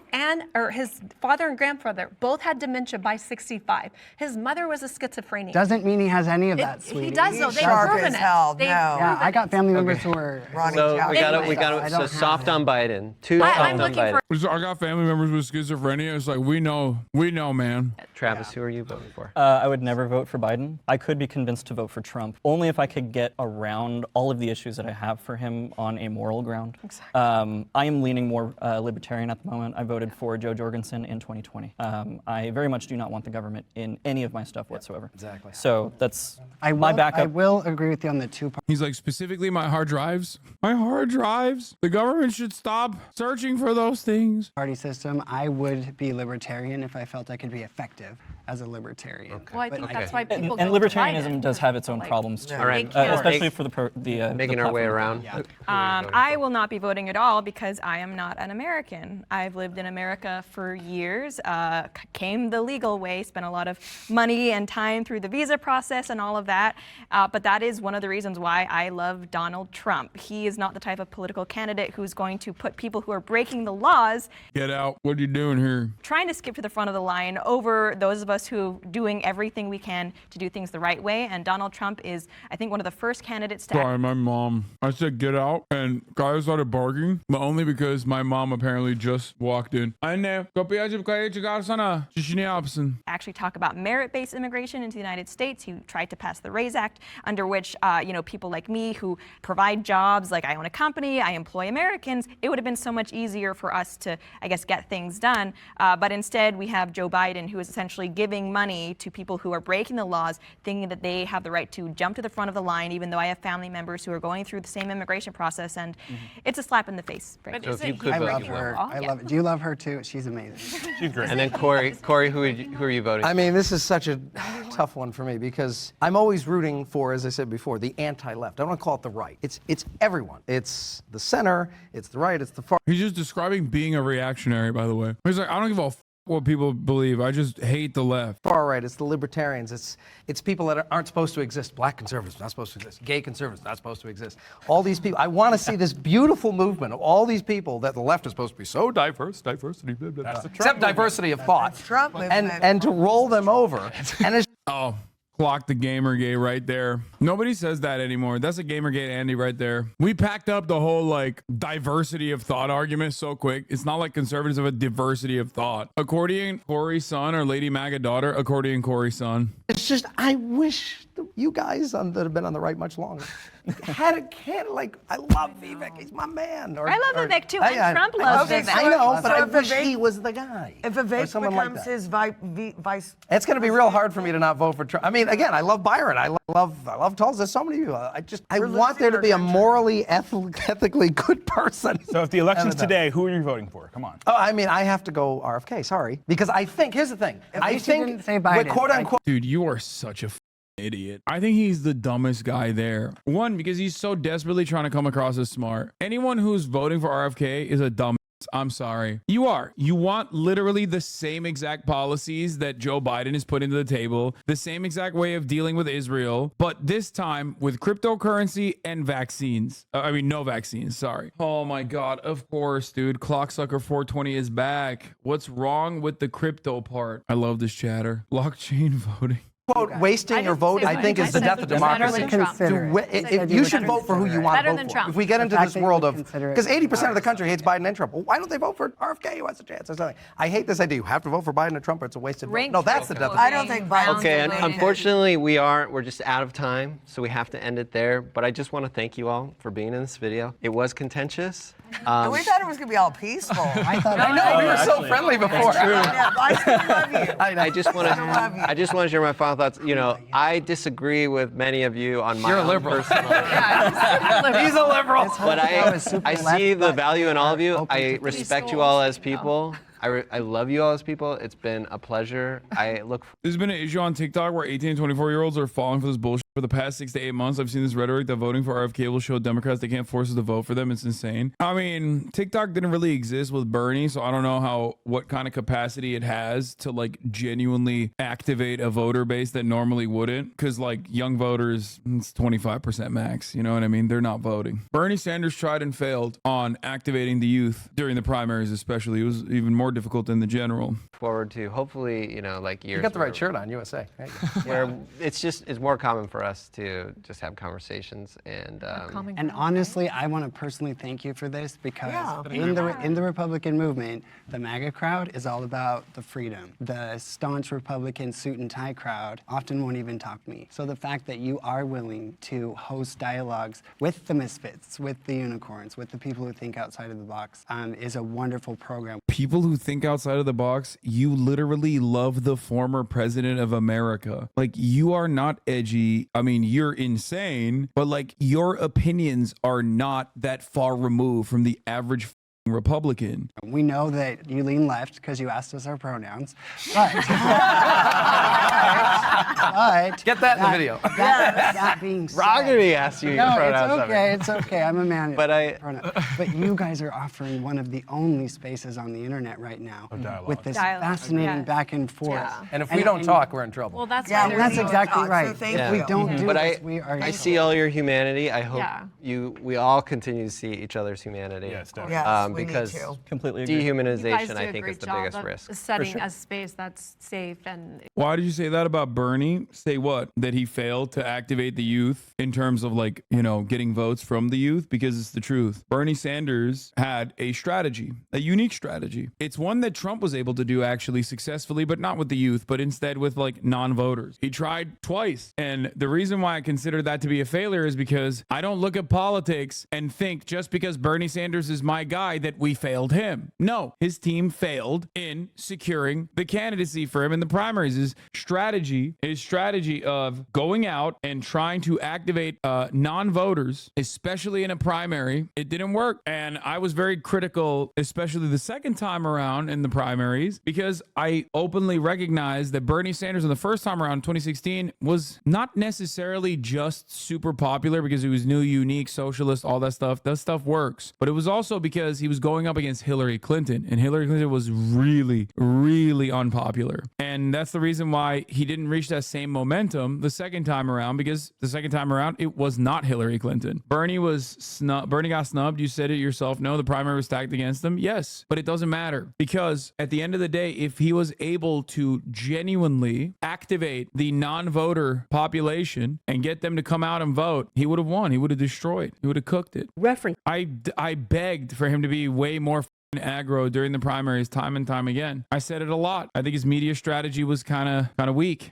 or his father and grandfather both had dementia by 65. His mother was a schizophrenia. Doesn't mean he has any of that, sweetie. He does though. They've Sharp proven as it. hell. They've No. Yeah, proven I got it. family members who are. So we got I to don't so soft have on Biden. Too I'm soft on looking Biden. for. I got family members with schizophrenia. It's like, we know, man. Travis, who are you voting for? I would never vote for Biden. I could be convinced to vote for Trump, only if I could get around all of the issues that I have for him on a moral ground. Exactly. I am leaning more libertarian at the moment. I voted for Joe Jorgensen in 2020. I very much do not want the government in any of my stuff whatsoever. Exactly. So that's I my will, backup. I will agree with you on the two parts. He's like, specifically my hard drives. My hard drives. The government should stop searching for those things. Party system. I would be libertarian if I felt I could be effective as a libertarian. Well, I think that's why people And go to libertarianism Biden. does have its own problems too, All right. especially for the Making our way around. I will not be voting at all because I am not an American. I've lived in America for years, came the legal way, spent a lot of money and time through the visa process and all of that. But that is one of the reasons why I love Donald Trump. He is not the type of political candidate who's going to put people who are breaking the laws, Get out. What are you doing here? trying to skip to the front of the line over those of us who are doing everything we can to do things the right way. And Donald Trump is, I think, one of the first candidates to Sorry, my mom. I said get out, and guys started barking, but only because my mom apparently just walked in. actually talk about merit-based immigration into the United States. He tried to pass the RAISE Act, under which, people like me who provide jobs, like I own a company, I employ Americans, it would have been so much easier for us to, I guess, get things done. But instead, we have Joe Biden, who is essentially giving money to people who are breaking the laws, thinking that they have the right to jump to the front of the line, even though I have family members who are going through the same immigration process, and it's a slap in the face. But So if isn't you he could I vote, love breaking her. the law? I love it. Do you love her too? She's amazing. She's great. And then Corey, who are you voting? I mean, this is such a tough one for me because I'm always rooting for, as I said before, the anti-left. I don't want to call it the right. It's everyone. It's the center. It's the right. It's the far. He's just describing being a reactionary, by the way. He's like, I don't give a what people believe. I just hate the left. Far right. It's the libertarians. It's people that aren't supposed to exist. Black conservatives not supposed to exist. Gay conservatives not supposed to exist. All these people. I want to see this beautiful movement of all these people that the left is supposed to be so diverse, diversity, blah, blah, blah. Except diversity of thought. Trump movement. And to roll them over. And it's Oh, clock the Gamergate right there. Nobody says that anymore. That's a Gamergate Andy right there. We packed up the whole diversity of thought argument so quick. It's not like conservatives have a diversity of thought. Accordion Corey's son or Lady MAGA daughter, accordion Corey's son. It's just, I wish you guys that have been on the right much longer had a candidate I love Vivek. He's my man. I love Vivek too, and Trump loves Vivek. I know, but So I if wish Vivek- he was the guy. If or Vivek someone like becomes that. his vice, It's going to be real hard for me to not vote for Trump. I mean, again, I love Byron. I love Tulsa. There's so many people. I We're want there losing to be a our country. morally, ethically good person. So if the election's today, who are you voting for? Come on. Oh, I mean, I have to go RFK. Sorry, because I think here's the thing. At I least you think didn't say Biden. quote unquote. Dude, you are such a idiot. I think he's the dumbest guy there. One, because he's so desperately trying to come across as smart. Anyone who's voting for RFK is a dumb. I'm sorry. You are. You want literally the same exact policies that Joe Biden has put into the table, the same exact way of dealing with Israel, but this time with cryptocurrency and vaccines. No vaccines, sorry. Oh my God. Of course, dude. Clocksucker 420 is back. What's wrong with the crypto part? I love this chatter. Blockchain voting. quote, wasting your vote, I think, is the death of democracy. You should vote for who you want to vote for. If we get into this world of, because 80% of the country hates Biden and Trump, well, why don't they vote for RFK who has a chance or something? I hate this idea. You have to vote for Biden or Trump or it's a wasted vote. No, that's the death of I don't think Biden's Okay, and unfortunately, we're just out of time, so we have to end it there. But I just want to thank you all for being in this video. It was contentious. we thought it was going to be all peaceful. I know, we were so friendly before. Yeah, I still love you. I just want to share my final thoughts. You know, I disagree with many of you on my own personal. He's a liberal. But I see the value in all of you. I respect you all as people. I love you all as people. It's been a pleasure. There's been an issue on TikTok where 18 and 24-year-olds are falling for this bullshit. For the past 6 to 8 months, I've seen this rhetoric that voting for RFK will show Democrats they can't force us to vote for them. It's insane. I mean, TikTok didn't really exist with Bernie, so I don't know what kind of capacity it has to like genuinely activate a voter base that normally wouldn't. Because like young voters, it's 25% max. You know what I mean? They're not voting. Bernie Sanders tried and failed on activating the youth during the primaries, especially. It was even more difficult than the general. Forward to hopefully, like years. You got the right shirt on, USA. Where it's more common for us to just have conversations and honestly, I want to personally thank you for this because in the Republican movement, the MAGA crowd is all about the freedom. The staunch Republican suit and tie crowd often won't even talk to me. So the fact that you are willing to host dialogues with the misfits, with the unicorns, with the people who think outside of the box is a wonderful program. People who think outside of the box, you literally love the former president of America. Like, you are not edgy. I mean, you're insane, but like your opinions are not that far removed from the average Republican. We know that you lean left because you asked us our pronouns, but get that in the video. That being said, Rogers asked you your pronouns. It's okay. I'm a man. But you guys are offering one of the only spaces on the internet right now with this fascinating back and forth. Yeah. And if we don't talk, we're in trouble. Well, that's exactly right. So if we don't do this, we are. I see all your humanity. I hope we all continue to see each other's humanity. Yes, definitely. Because completely agree. dehumanization, I think, is the biggest risk. Setting a space that's safe and. Why did you say that about Bernie? Say what? That he failed to activate the youth in terms of like, getting votes from the youth? Because it's the truth. Bernie Sanders had a strategy, a unique strategy. It's one that Trump was able to do actually successfully, but not with the youth, but instead with like non-voters. He tried twice. And the reason why I consider that to be a failure is because I don't look at politics and think just because Bernie Sanders is my guy that we failed him. No, his team failed in securing the candidacy for him in the primaries. His strategy of going out and trying to activate non-voters, especially in a primary, it didn't work. And I was very critical, especially the second time around in the primaries, because I openly recognized that Bernie Sanders in the first time around in 2016 was not necessarily just super popular because he was new, unique, socialist, all that stuff. That stuff works. But it was also because he was going up against Hillary Clinton, and Hillary Clinton was really, really unpopular. And that's the reason why he didn't reach that same momentum the second time around, because the second time around, it was not Hillary Clinton. Bernie got snubbed. You said it yourself. No, the primary was stacked against him. Yes, but it doesn't matter, because at the end of the day, if he was able to genuinely activate the non-voter population and get them to come out and vote, he would have won. He would have destroyed. He would have cooked it. I begged for him to be way more aggro during the primaries time and time again. I said it a lot. I think his media strategy was kind of weak.